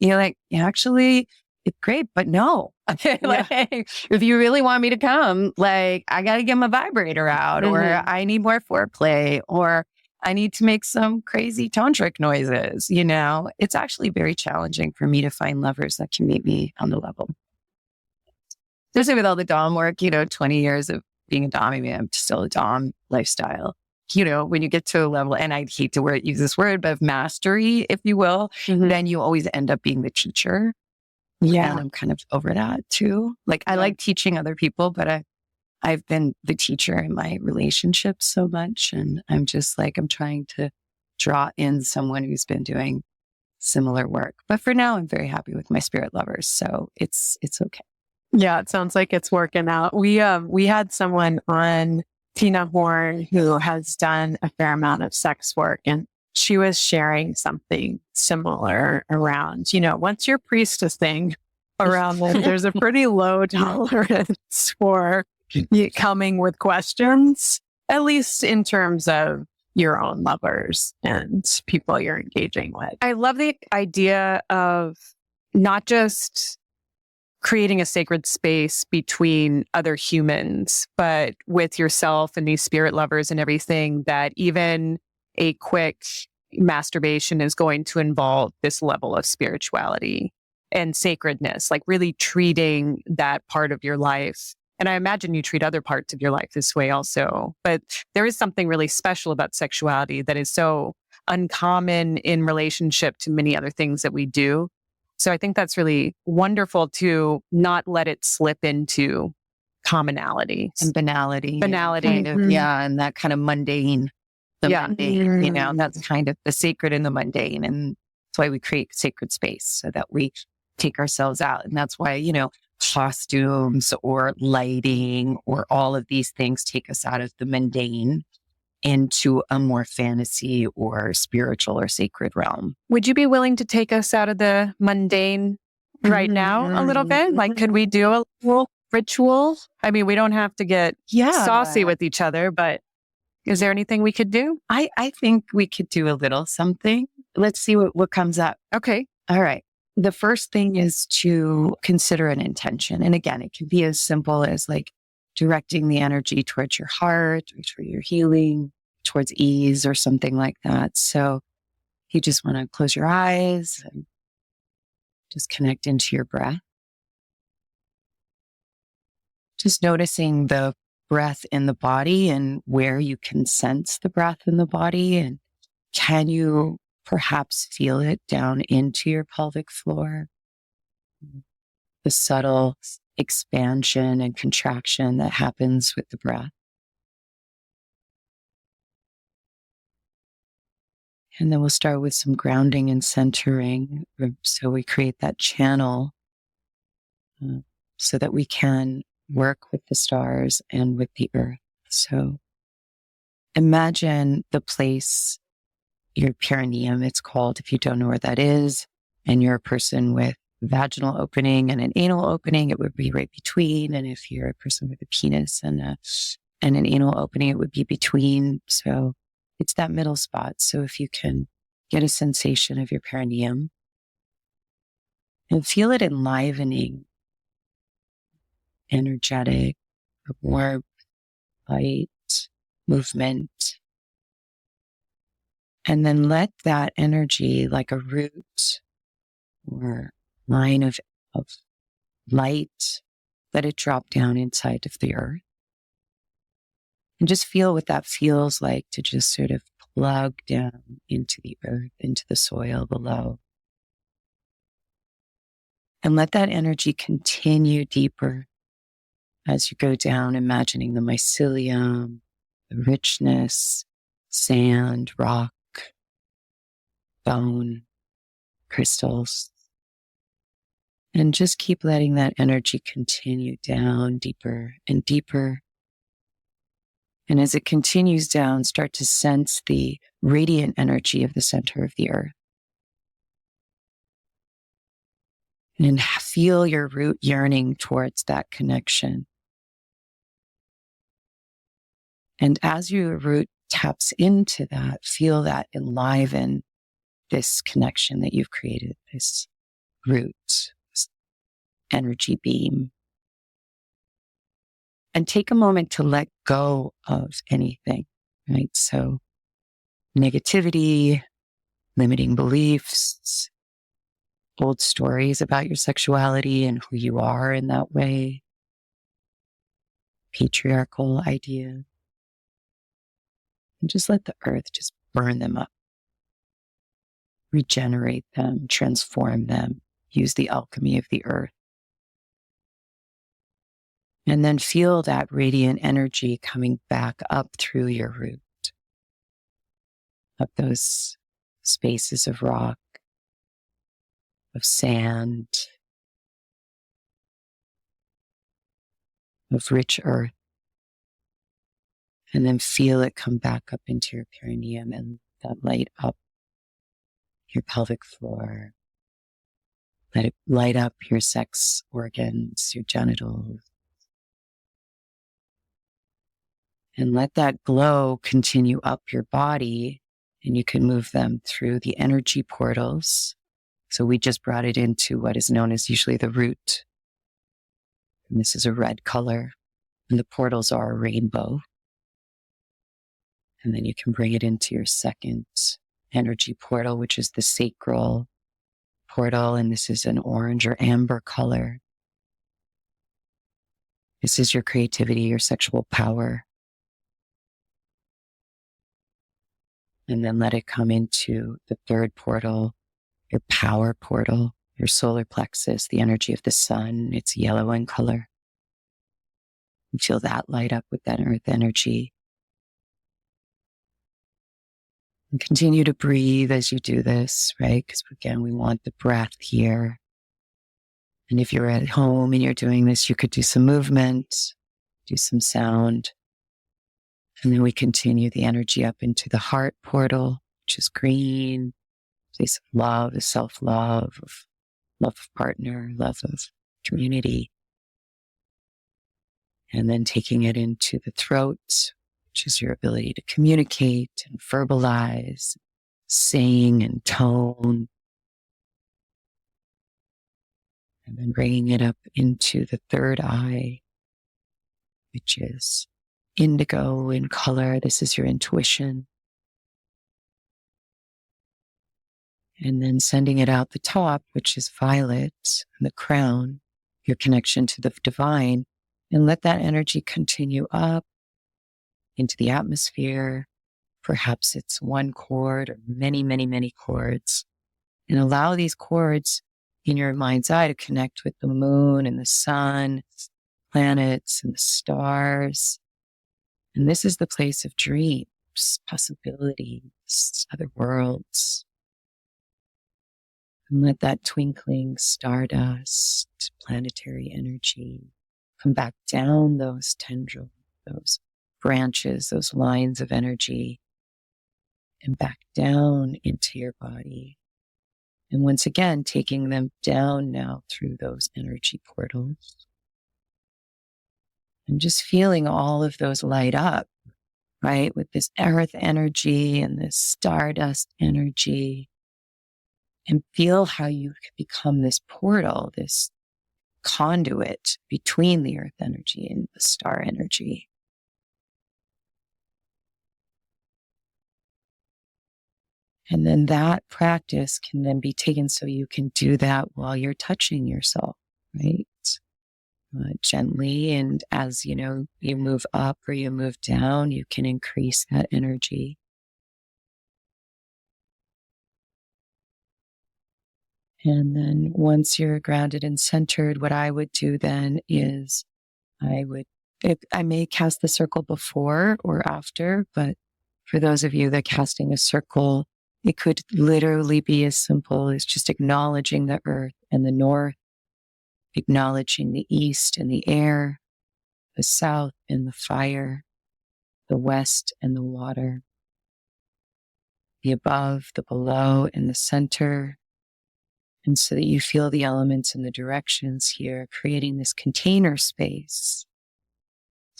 You're like, actually, it's great, but no. If you really want me to come, I got to get my vibrator out, or I need more foreplay, or I need to make some crazy tantric noises. It's actually very challenging for me to find lovers that can meet me on the level. Especially with all the Dom work, 20 years of being a Dom, I'm still a Dom lifestyle. When you get to a level, and I hate to use this word, but of mastery, if you will, then you always end up being the teacher. Yeah. And I'm kind of over that too. I like teaching other people, but I've been the teacher in my relationships so much. And I'm just I'm trying to draw in someone who's been doing similar work. But for now, I'm very happy with my spirit lovers. So it's okay. Yeah. It sounds like it's working out. We had someone on, Tina Horn, who has done a fair amount of sex work, and she was sharing something similar around, once you're priestessing around this, there's a pretty low tolerance for coming with questions, at least in terms of your own lovers and people you're engaging with. I love the idea of not just creating a sacred space between other humans, but with yourself and these spirit lovers and everything, that even a quick masturbation is going to involve this level of spirituality and sacredness, really treating that part of your life. And I imagine you treat other parts of your life this way also. But there is something really special about sexuality that is so uncommon in relationship to many other things that we do. So I think that's really wonderful to not let it slip into commonality and banality. Banality. And that kind of mundane. Mundane, that's kind of the sacred and the mundane. And that's why we create sacred space, so that we take ourselves out. And that's why, costumes or lighting or all of these things take us out of the mundane into a more fantasy or spiritual or sacred realm. Would you be willing to take us out of the mundane right now a little bit? Like, could we do a little ritual? I mean, we don't have to get saucy with each other, but is there anything we could do? I think we could do a little something. Let's see what comes up. Okay. All right. The first thing is to consider an intention. And again, it can be as simple as like directing the energy towards your heart, or for your healing, towards ease or something like that. So you just want to close your eyes and just connect into your breath. Just noticing the breath in the body and where you can sense the breath in the body. And can you perhaps feel it down into your pelvic floor? The subtle expansion and contraction that happens with the breath. And then we'll start with some grounding and centering. So we create that channel so that we can work with the stars and with the earth. So imagine the place, your perineum, it's called, if you don't know where that is, and you're a person with vaginal opening and an anal opening, it would be right between. And if you're a person with a penis and an anal opening, it would be between. So it's that middle spot. So if you can get a sensation of your perineum and feel it enlivening, energetic, warmth, light, movement. And then let that energy, like a root or line of light, let it drop down inside of the earth. And just feel what that feels like to just sort of plug down into the earth, into the soil below. And let that energy continue deeper as you go down, imagining the mycelium, the richness, sand, rock, bone, crystals. And just keep letting that energy continue down deeper and deeper. And as it continues down, start to sense the radiant energy of the center of the earth. And feel your root yearning towards that connection. And as your root taps into that, feel that enliven this connection that you've created, this root, this energy beam. And take a moment to let go of anything, right? So negativity, limiting beliefs, old stories about your sexuality and who you are in that way, patriarchal ideas. And just let the earth just burn them up, regenerate them, transform them, use the alchemy of the earth. And then feel that radiant energy coming back up through your root, up those spaces of rock, of sand, of rich earth. And then feel it come back up into your perineum and that light up your pelvic floor. Let it light up your sex organs, your genitals. And let that glow continue up your body, and you can move them through the energy portals. So we just brought it into what is known as usually the root. And this is a red color, and the portals are a rainbow. And then you can bring it into your second energy portal, which is the sacral portal. And this is an orange or amber color. This is your creativity, your sexual power. And then let it come into the third portal, your power portal, your solar plexus, the energy of the sun. It's yellow in color. You feel that light up with that earth energy. And continue to breathe as you do this, right? Because again, we want the breath here. And if you're at home and you're doing this, you could do some movement, do some sound. And then we continue the energy up into the heart portal, which is green, place of love, of self-love, of love of partner, love of community. And then taking it into the throat, which is your ability to communicate and verbalize, sing and tone. And then bringing it up into the third eye, which is indigo in color. This is your intuition. And then sending it out the top, which is violet, and the crown, your connection to the divine. And let that energy continue up into the atmosphere. Perhaps it's one chord or many, many, many chords. And allow these chords in your mind's eye to connect with the moon and the sun, planets and the stars. And this is the place of dreams, possibilities, other worlds. And let that twinkling stardust, planetary energy come back down those tendrils, those branches, those lines of energy, and back down into your body. And once again, taking them down now through those energy portals. And just feeling all of those light up, right? With this earth energy and this stardust energy. And feel how you can become this portal, this conduit between the earth energy and the star energy. And then that practice can then be taken so you can do that while you're touching yourself, right? Gently. And as you know, you move up or you move down, you can increase that energy. And then once you're grounded and centered, what I would do then is I may cast the circle before or after, but for those of you that are casting a circle, it could literally be as simple as just acknowledging the earth and the north, acknowledging the east and the air, the south and the fire, the west and the water, the above, the below, and the center. And so that you feel the elements and the directions here, creating this container space.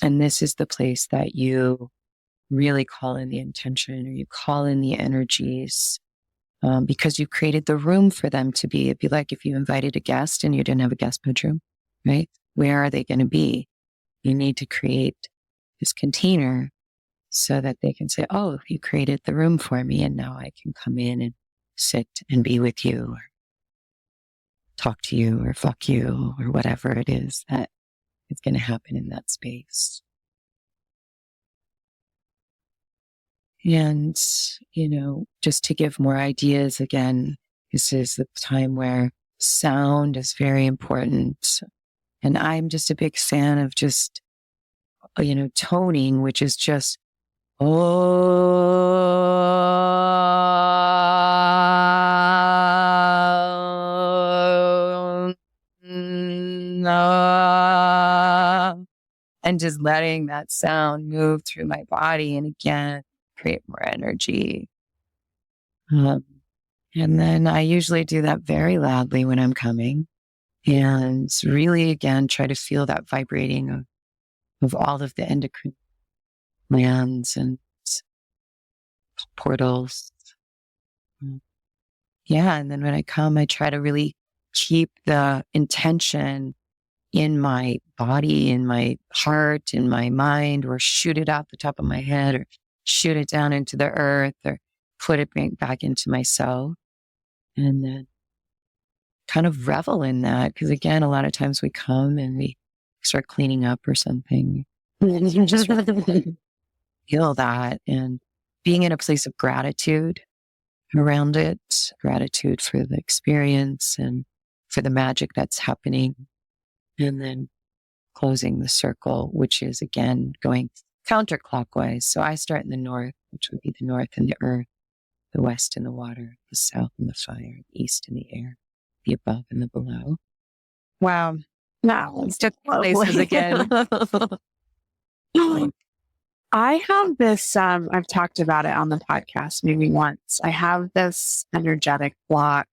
And this is the place that you really call in the intention, or you call in the energies, because you created the room for them to be. It'd be like if you invited a guest and you didn't have a guest bedroom, right? Where are they going to be? You need to create this container so that they can say, oh, you created the room for me, and now I can come in and sit and be with you, or talk to you, or fuck you, or whatever it is that is going to happen in that space. And, you know, just to give more ideas, again, this is the time where sound is very important. And I'm just a big fan of just, you know, toning, which is just, and just letting that sound move through my body. And again, create more energy. And then I usually do that very loudly when I'm coming. And really, again, try to feel that vibrating of all of the endocrine glands and portals. Yeah. And then when I come, I try to really keep the intention in my body, in my heart, in my mind, or shoot it out the top of my head, or shoot it down into the earth, or put it back into myself. And then kind of revel in that. Because again, a lot of times we come and we start cleaning up or something. Just feel that, and being in a place of gratitude around it, gratitude for the experience and for the magic that's happening. And then closing the circle, which is again going counterclockwise. So I start in the north, which would be the north and the earth, the west and the water, the south and the fire, the east and the air, the above and the below. Wow. No, Let's took places again. I have this, I've talked about it on the podcast maybe once. I have this energetic block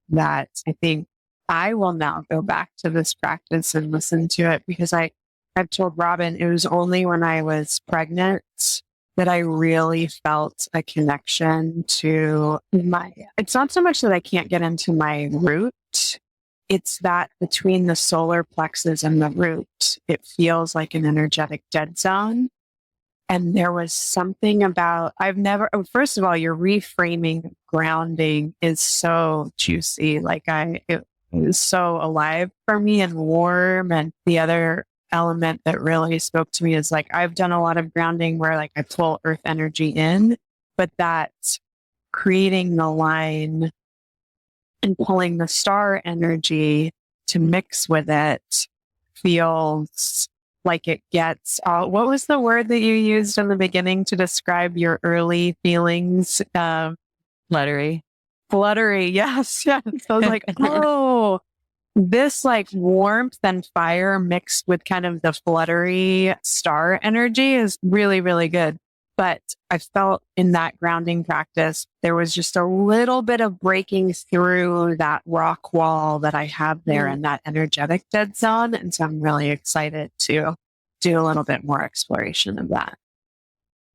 that I think I will now go back to this practice and listen to it, because I've told Robin it was only when I was pregnant that I really felt a connection to it's not so much that I can't get into my root. It's that between the solar plexus and the root, it feels like an energetic dead zone. And there was something about, first of all, your reframing grounding is so juicy. Like it was so alive for me and warm. And the other element that really spoke to me is like, I've done a lot of grounding where like I pull earth energy in, but that creating the line and pulling the star energy to mix with it feels like it gets, what was the word that you used in the beginning to describe your early feelings? Fluttery. Yes. So I was like, oh, this like warmth and fire mixed with kind of the fluttery star energy is really, really good. But I felt in that grounding practice, there was just a little bit of breaking through that rock wall that I have there in that energetic dead zone. And so I'm really excited to do a little bit more exploration of that.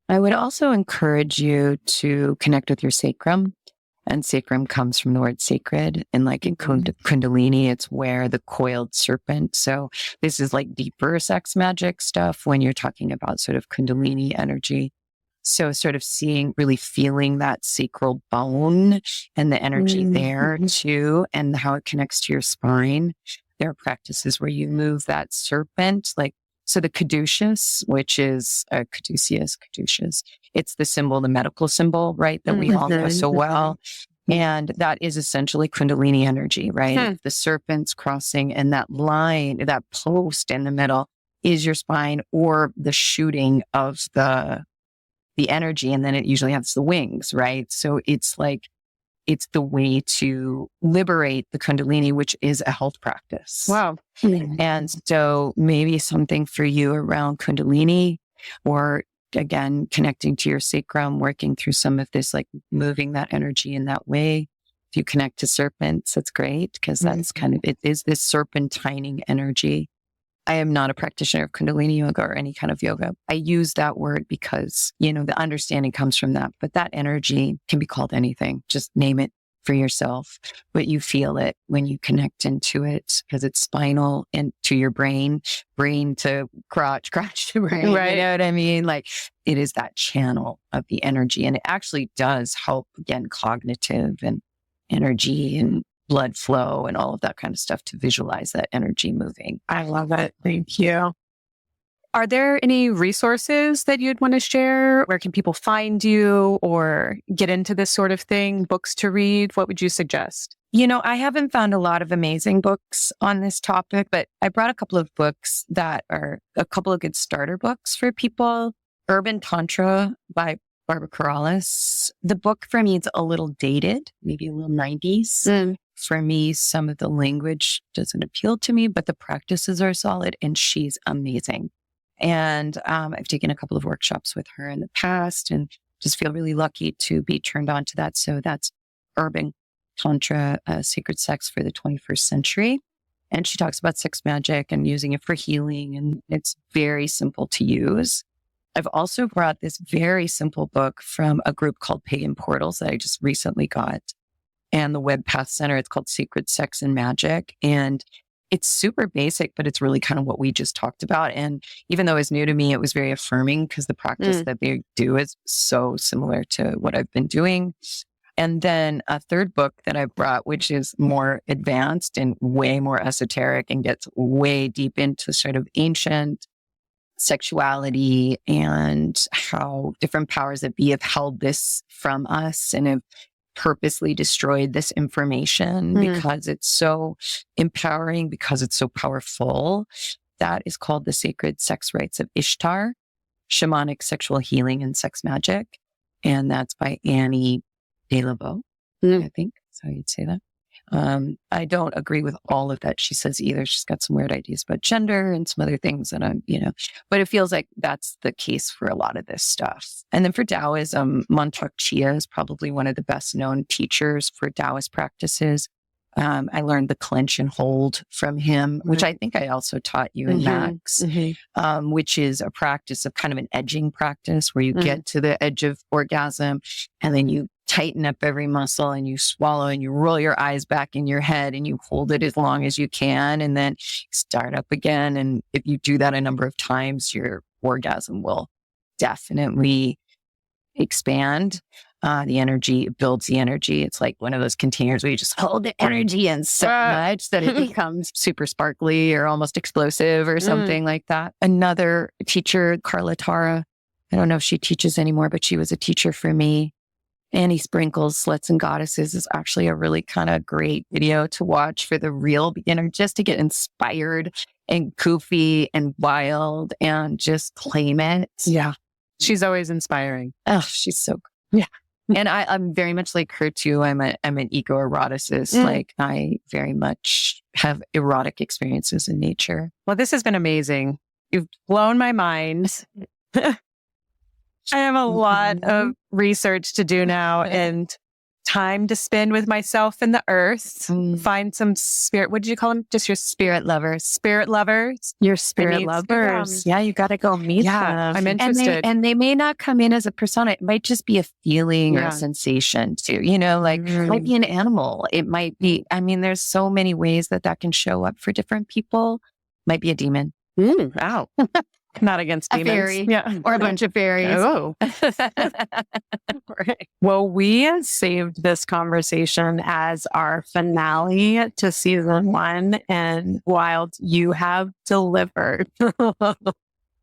I would also encourage you to connect with your sacrum. And sacrum comes from the word sacred. And like in Kundalini, it's where the coiled serpent. So this is like deeper sex magic stuff when you're talking about sort of Kundalini energy. So sort of really feeling that sacral bone and the energy there too, and how it connects to your spine. There are practices where you move that serpent, so the caduceus, which is caduceus, it's the symbol, the medical symbol, right? That we all know so well. And that is essentially Kundalini energy, right? The serpent's crossing, and that line, that post in the middle is your spine or the shooting of the energy. And then it usually has the wings, right? So it's the way to liberate the Kundalini, which is a health practice. Wow. And so maybe something for you around Kundalini, or again, connecting to your sacrum, working through some of this, like moving that energy in that way. If you connect to serpents, that's great, because that's it is this serpentining energy. I am not a practitioner of Kundalini yoga or any kind of yoga. I use that word because, the understanding comes from that. But that energy can be called anything. Just name it for yourself. But you feel it when you connect into it, because it's spinal and to your brain to crotch to brain. Right. You know what I mean? Like it is that channel of the energy. And it actually does help, again, cognitive and energy and blood flow and all of that kind of stuff to visualize that energy moving. I love it. Thank you. Are there any resources that you'd want to share? Where can people find you or get into this sort of thing? Books to read? What would you suggest? I haven't found a lot of amazing books on this topic, but I brought a couple of books that are a couple of good starter books for people. Urban Tantra by Barbara Carellas. The book for me is a little dated, maybe a little 90s. For me, some of the language doesn't appeal to me, but the practices are solid, and she's amazing. And I've taken a couple of workshops with her in the past and just feel really lucky to be turned on to that. So that's Urban Tantra, Sacred Sex for the 21st Century. And she talks about sex magic and using it for healing, and it's very simple to use. I've also brought this very simple book from a group called Pagan Portals that I just recently got. And the Web Path Center, it's called Sacred Sex and Magic. And it's super basic, but it's really kind of what we just talked about. And even though it was new to me, it was very affirming, because the practice that they do is so similar to what I've been doing. And then a third book that I brought, which is more advanced and way more esoteric and gets way deep into sort of ancient sexuality and how different powers that be have held this from us and have purposely destroyed this information because it's so empowering, because it's so powerful. That is called The Sacred Sex Rites of Ishtar, Shamanic Sexual Healing and Sex Magic. And that's by Annie Delabo, I think. So you'd say that. I don't agree with all of that she says either. She's got some weird ideas about gender and some other things that but it feels like that's the case for a lot of this stuff. And then for Taoism, Mantak Chia is probably one of the best known teachers for Taoist practices. I learned the clench and hold from him, which I think I also taught you in Max, which is a practice of kind of an edging practice where you get to the edge of orgasm and then you tighten up every muscle and you swallow and you roll your eyes back in your head and you hold it as long as you can and then start up again. And if you do that a number of times, your orgasm will definitely expand. The energy builds the energy. It's like one of those containers where you just hold the energy in so much that it becomes super sparkly or almost explosive or something like that. Another teacher, Carla Tara, I don't know if she teaches anymore, but she was a teacher for me. Annie Sprinkles, Sluts and Goddesses is actually a really kind of great video to watch for the real beginner, just to get inspired and goofy and wild and just claim it. Yeah. She's always inspiring. Oh, she's so good. Yeah. And I'm very much like her too. I'm an eco-eroticist. Like I very much have erotic experiences in nature. Well, this has been amazing. You've blown my mind. I have a lot of research to do now and time to spend with myself and the earth. Find some spirit. What did you call them? Just your spirit lovers. Spirit lovers. Your spirit lovers. Yeah, you got to go meet them. I'm interested. And they may not come in as a persona. It might just be a feeling or a sensation too. It might be an animal. It might be, there's so many ways that can show up for different people. Might be a demon. Wow. Not against demons. A fairy. Yeah. Or a bunch of fairies. Oh. Right. Well, we saved this conversation as our finale to season 1, and Wilde, you have delivered.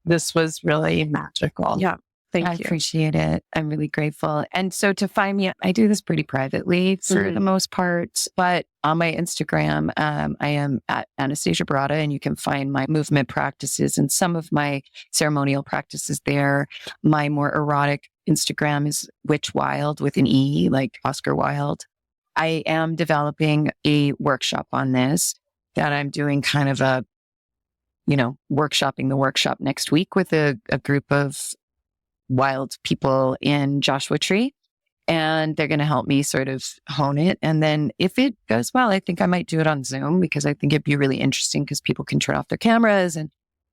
This was really magical. Yeah. Thank you. I appreciate it. I'm really grateful. And so to find me, I do this pretty privately for the most part, but on my Instagram, I am at Anastasia Barada, and you can find my movement practices and some of my ceremonial practices there. My more erotic Instagram is Witch Wilde with an E, like Oscar Wilde. I am developing a workshop on this that I'm doing kind of a, workshopping the workshop next week with a group of wild people in Joshua Tree, and they're going to help me sort of hone it. And then if it goes well, I think I might do it on Zoom, because I think it'd be really interesting because people can turn off their cameras and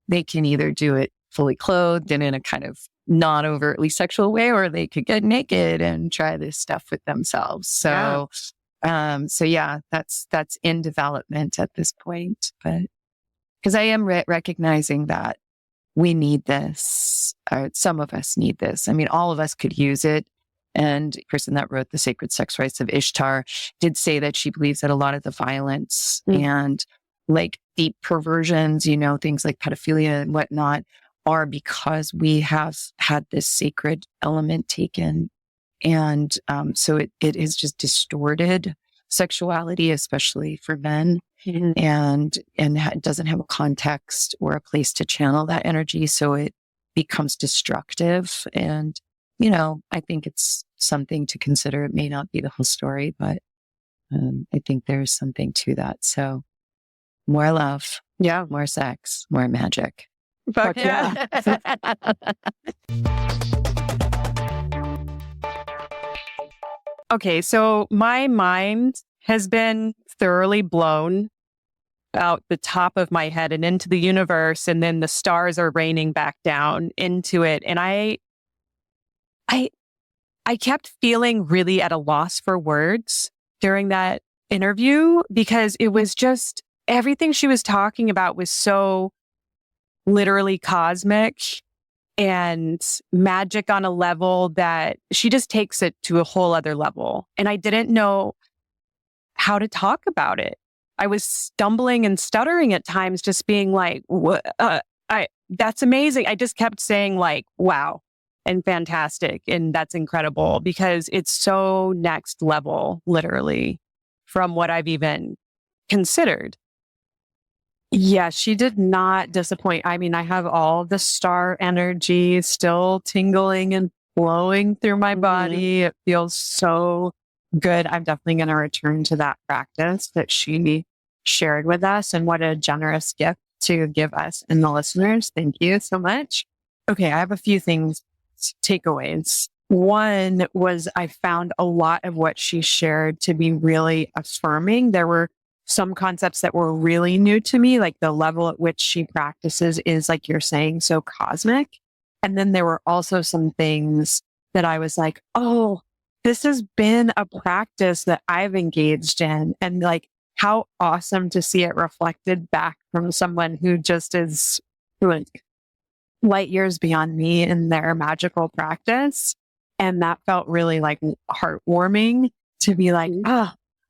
they can either do it fully clothed and in a kind of not overtly sexual way, or they could get naked and try this stuff with themselves. So, that's in development at this point, but because I am recognizing that we need this, or some of us need this. All of us could use it. And the person that wrote The Sacred Sex Rites of Ishtar did say that she believes that a lot of the violence and like deep perversions, things like pedophilia and whatnot, are because we have had this sacred element taken. And so it has just distorted sexuality, especially for men. And it doesn't have a context or a place to channel that energy. So it becomes destructive. And, I think it's something to consider. It may not be the whole story, but I think there's something to that. So more love, more sex, more magic. Fuck yeah. Okay, so my mind has been thoroughly blown out the top of my head and into the universe, and then the stars are raining back down into it. And I kept feeling really at a loss for words during that interview, because it was just everything she was talking about was so literally cosmic and magic on a level that she just takes it to a whole other level. And I didn't know how to talk about it. I was stumbling and stuttering at times, just being like, that's amazing. I just kept saying like, wow, and fantastic. And that's incredible, because it's so next level, literally, from what I've even considered. Yeah, she did not disappoint. I have all the star energy still tingling and flowing through my body. It feels so good. I'm definitely going to return to that practice that she shared with us, and what a generous gift to give us and the listeners. Thank you so much. Okay. I have a few things, takeaways. One was I found a lot of what she shared to be really affirming. There were some concepts that were really new to me, like the level at which she practices is, like you're saying, so cosmic. And then there were also some things that I was like, oh, this has been a practice that I've engaged in. And like, how awesome to see it reflected back from someone who just is like light years beyond me in their magical practice. And that felt really like heartwarming to be like,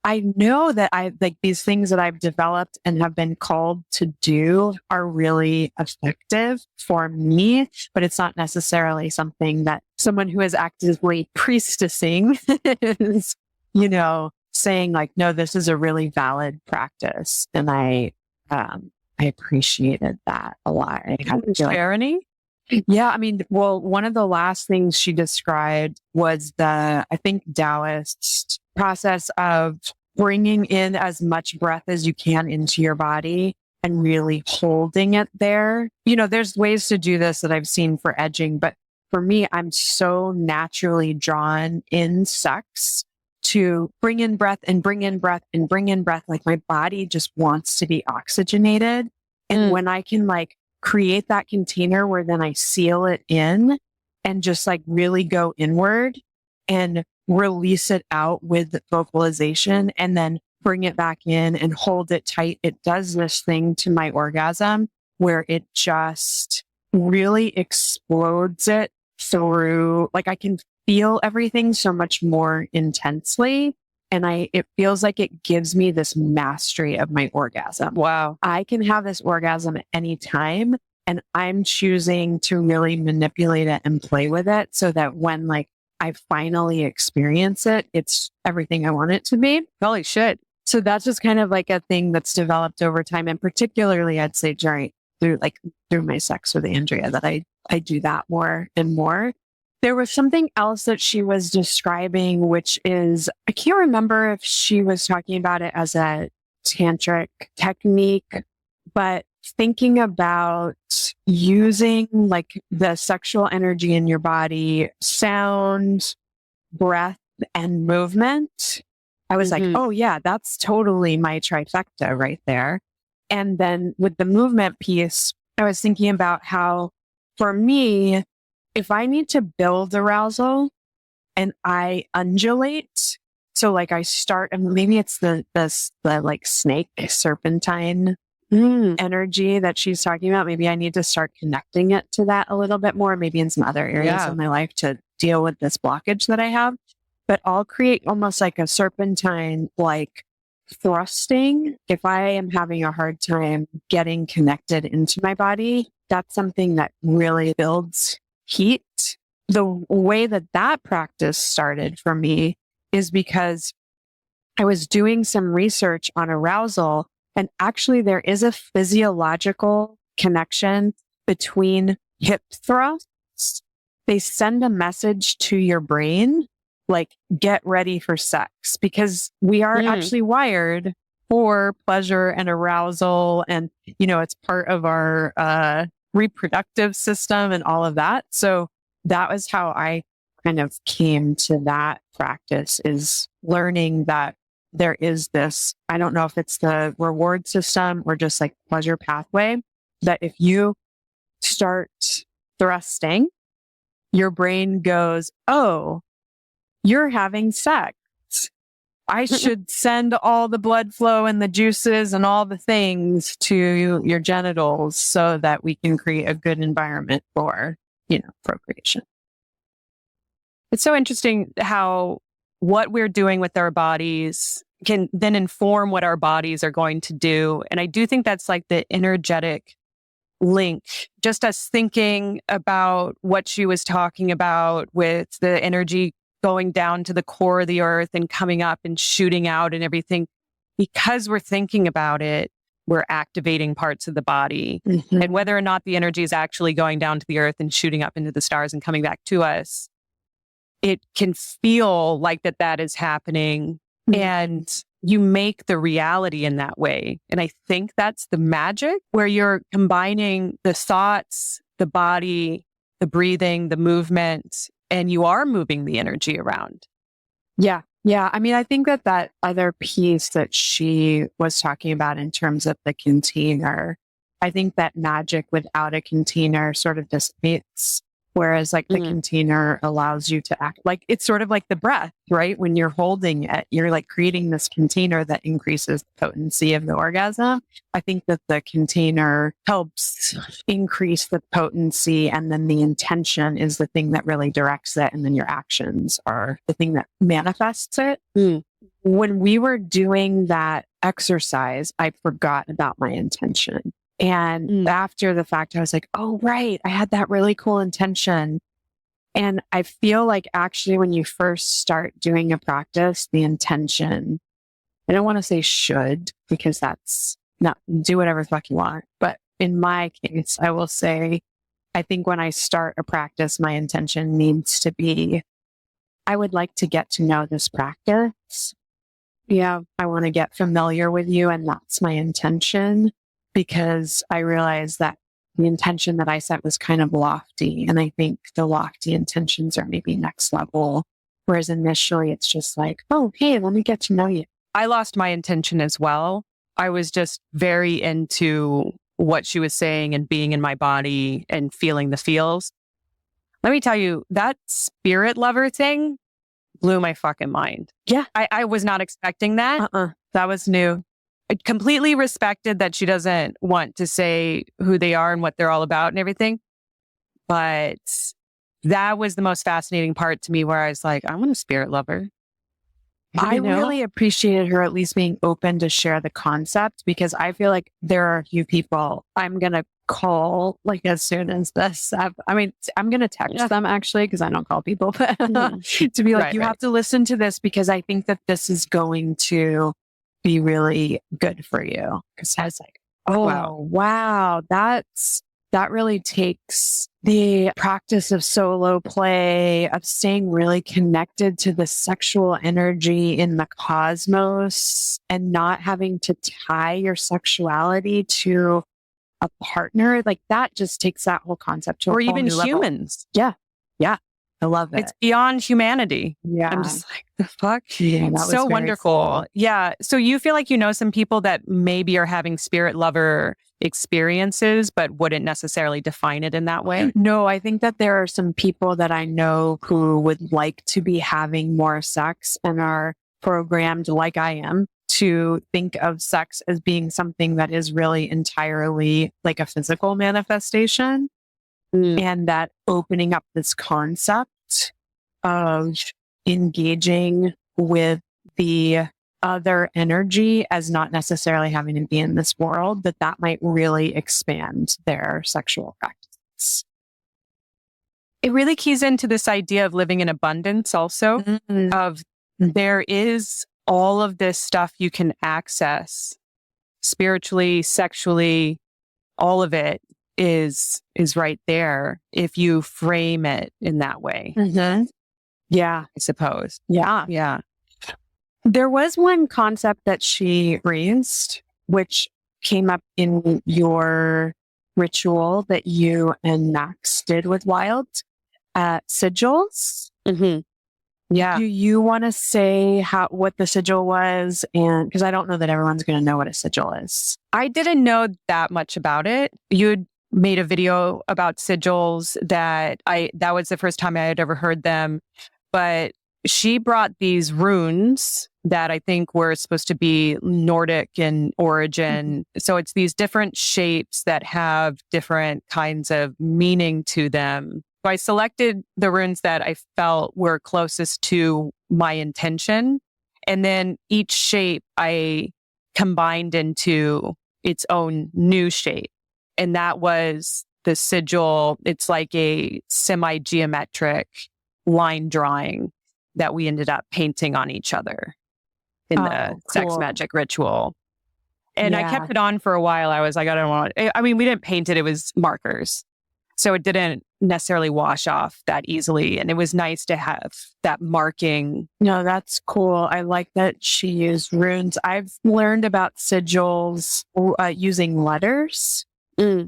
I know that I like these things that I've developed and have been called to do are really effective for me, but it's not necessarily something that someone who is actively priestessing is, saying like, no, this is a really valid practice. And I appreciated that a lot. I had to share any? Yeah. I mean, well, one of the last things she described was I think Taoist process of bringing in as much breath as you can into your body and really holding it there. There's ways to do this that I've seen for edging, but for me, I'm so naturally drawn in sex to bring in breath and bring in breath and bring in breath. Like my body just wants to be oxygenated. And when I can like create that container where then I seal it in and just like really go inward and release it out with vocalization and then bring it back in and hold it tight. It does this thing to my orgasm where it just really explodes it through, like I can feel everything so much more intensely. And it feels like it gives me this mastery of my orgasm. Wow. I can have this orgasm at any time, and I'm choosing to really manipulate it and play with it so that when like I finally experience it, it's everything I want it to be. Holy shit. So that's just kind of like a thing that's developed over time. And particularly I'd say through my sex with Andrea that I do that more and more. There was something else that she was describing, which is, I can't remember if she was talking about it as a tantric technique, but thinking about using like the sexual energy in your body, sound, breath, and movement. I was like, oh yeah, that's totally my trifecta right there. And then with the movement piece, I was thinking about how for me, if I need to build arousal and I undulate, so like I start, and maybe it's the like snake serpentine energy that she's talking about. Maybe I need to start connecting it to that a little bit more, maybe in some other areas of my life to deal with this blockage that I have. But I'll create almost like a serpentine, like thrusting. If I am having a hard time getting connected into my body, that's something that really builds heat. The way that practice started for me is because I was doing some research on arousal, and actually there is a physiological connection between hip thrusts. They send a message to your brain, like, get ready for sex, because we are actually wired for pleasure and arousal. And, it's part of our, reproductive system and all of that. So that was how I kind of came to that practice, is learning that there is this, I don't know if it's the reward system or just like pleasure pathway, that if you start thrusting, your brain goes, oh, you're having sex. I should send all the blood flow and the juices and all the things to your genitals so that we can create a good environment for, procreation. It's so interesting how what we're doing with our bodies can then inform what our bodies are going to do. And I do think that's like the energetic link, just us thinking about what she was talking about with the energy going down to the core of the earth and coming up and shooting out and everything. Because we're thinking about it, we're activating parts of the body. And whether or not the energy is actually going down to the earth and shooting up into the stars and coming back to us, it can feel like that is happening, and you make the reality in that way. And I think that's the magic, where you're combining the thoughts, the body, the breathing, the movement, and you are moving the energy around. Yeah. Yeah. I mean, I think that other piece that she was talking about in terms of the container, I think that magic without a container sort of dissipates. Whereas like the container allows you to act like it's sort of like the breath, right? When you're holding it, you're like creating this container that increases the potency of the orgasm. I think that the container helps increase the potency, and then the intention is the thing that really directs it. And then your actions are the thing that manifests it. When we were doing that exercise, I forgot about my intention. And after the fact, I was like, oh, right. I had that really cool intention. And I feel like actually when you first start doing a practice, the intention, I don't want to say should, because that's not do whatever the fuck you want. But in my case, I will say, I think when I start a practice, my intention needs to be, I would like to get to know this practice. Yeah. I want to get familiar with you. And that's my intention. Because I realized that the intention that I set was kind of lofty. And I think the lofty intentions are maybe next level. Whereas initially it's just like, oh, hey, let me get to know you. I lost my intention as well. I was just very into what she was saying and being in my body and feeling the feels. Let me tell you, that spirit lover thing blew my fucking mind. Yeah. I was not expecting that. That was new. I completely respected that she doesn't want to say who they are and what they're all about and everything. But that was the most fascinating part to me, where I was like, I want a spirit lover. I really appreciated her at least being open to share the concept, because I feel like there are a few people I'm going to call like as soon as this. I mean, I'm going to text them actually, because I don't call people, but to be like, you have to listen to this, because I think that this is going to be really good for you. Because I was like, wow, that really takes the practice of solo play, of staying really connected to the sexual energy in the cosmos, and not having to tie your sexuality to a partner. Like that just takes that whole concept to a or whole even new level. Humans. Yeah. I love it. It's beyond humanity. Yeah. I'm just like, the fuck? Yeah, that so was wonderful. cool. Yeah. So you feel like you know some people that maybe are having spirit lover experiences, but wouldn't necessarily define it in that way? No, I think that there are some people that I know who would like to be having more sex and are programmed, like I am, to think of sex as being something that is really entirely like a physical manifestation. And that opening up this concept of engaging with the other energy as not necessarily having to be in this world, that might really expand their sexual practice. It really keys into this idea of living in abundance also, of there is all of this stuff you can access spiritually, sexually, all of it is right there if you frame it in that way. Yeah, I suppose. Yeah. There was one concept that she raised, which came up in your ritual that you and Max did with Wilde, sigils. Yeah. Do you want to say what the sigil was? And because I don't know that everyone's going to know what a sigil is. I didn't know that much about it. You'd made a video about sigils that was the first time I had ever heard them. But she brought these runes that I think were supposed to be Nordic in origin. So it's these different shapes that have different kinds of meaning to them. So I selected the runes that I felt were closest to my intention. And then each shape I combined into its own new shape. And that was the sigil. It's like a semi-geometric line drawing that we ended up painting on each other in the Sex Magic ritual. And I kept it on for a while. I was like, I don't want, I mean, we didn't paint it. It was markers. So it didn't necessarily wash off that easily. And it was nice to have that marking. No, that's cool. I like that she used runes. I've learned about sigils using letters.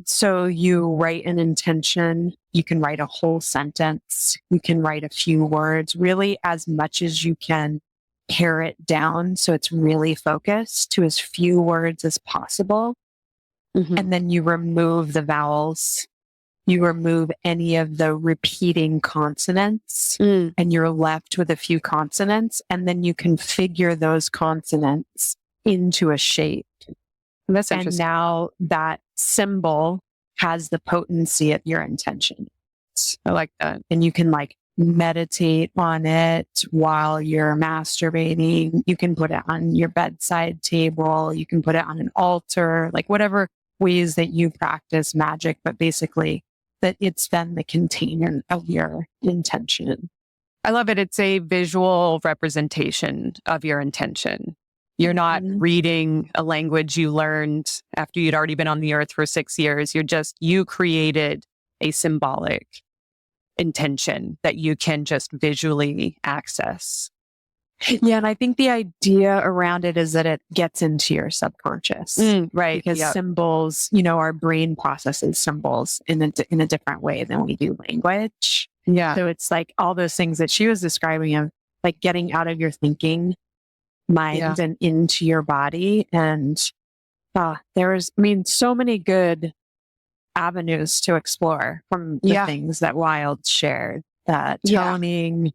So you write an intention, you can write a whole sentence, you can write a few words, really as much as you can pare it down so it's really focused to as few words as possible. And then you remove the vowels. You remove any of the repeating consonants and you're left with a few consonants. And then you configure those consonants into a shape. That's interesting. And now that symbol has the potency of your intention. I like that. And you can like meditate on it while you're masturbating. You can put it on your bedside table. You can put it on an altar, like whatever ways that you practice magic, but basically that it's then the container of your intention. I love it. It's a visual representation of your intention. You're not reading a language you learned after you'd already been on the earth for 6 years. You created a symbolic intention that you can just visually access. Yeah. And I think the idea around it is that it gets into your subconscious. Right. Because symbols, our brain processes symbols in a different way than we do language. Yeah. So it's like all those things that she was describing of like getting out of your thinking mind and into your body. And there's, so many good avenues to explore from the things that Wilde shared. That toning,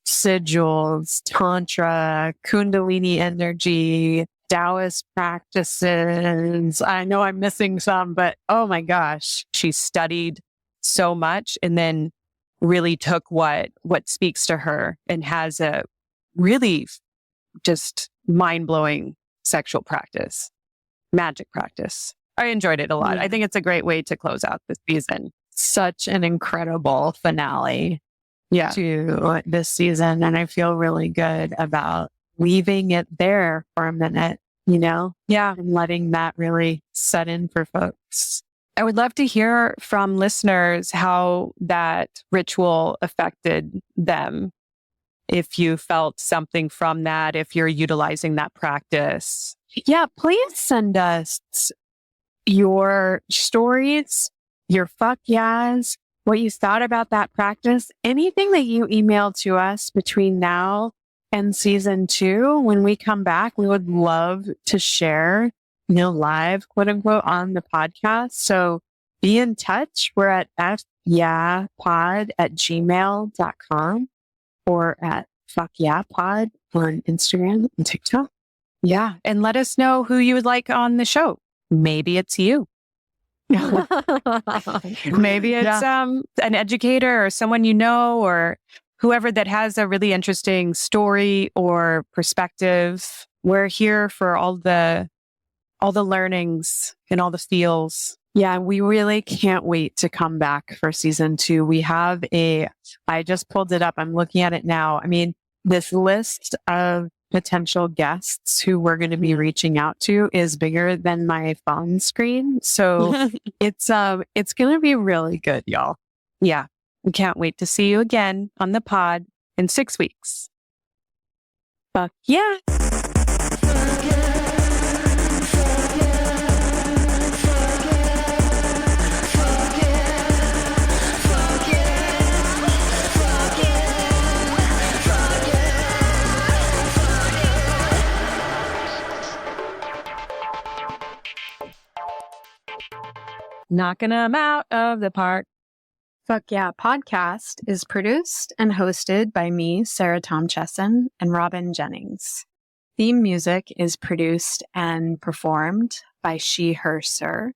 sigils, Tantra, Kundalini energy, Taoist practices. I know I'm missing some, but oh my gosh. She studied so much and then really took what speaks to her and has a really just mind-blowing sexual practice, magic practice. I enjoyed it a lot. I think it's a great way to close out this season. Such an incredible finale to this season. And I feel really good about leaving it there for a minute, and letting that really set in for folks. I would love to hear from listeners how that ritual affected them. If you felt something from that, if you're utilizing that practice. Yeah, please send us your stories, your fuck yeahs, what you thought about that practice, anything that you emailed to us between now and season 2. When we come back, we would love to share, live, quote unquote, on the podcast. So be in touch. We're at fyeahpod@gmail.com. or at fuckyeahpod on Instagram and TikTok. Yeah. And let us know who you would like on the show. Maybe it's you. Maybe it's an educator or someone you know or whoever that has a really interesting story or perspective. We're here for all the learnings and all the feels. Yeah, we really can't wait to come back for season 2. We have I just pulled it up. I'm looking at it now. This list of potential guests who we're going to be reaching out to is bigger than my phone screen. So it's going to be really good, y'all. Yeah. We can't wait to see you again on the pod in 6 weeks. Fuck yeah. Knocking them out of the park. Fuck Yeah podcast is produced and hosted by me, Sarah Tom Chesson, and Robin Jennings. Theme music is produced and performed by She, Her, Sir.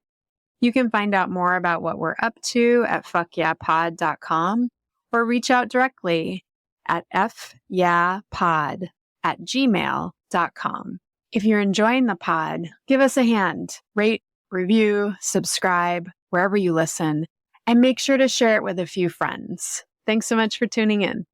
You can find out more about what we're up to at fuckyeahpod.com or reach out directly at fyeahpod@gmail.com. If you're enjoying the pod, give us a hand, rate, review, subscribe, wherever you listen, and make sure to share it with a few friends. Thanks so much for tuning in.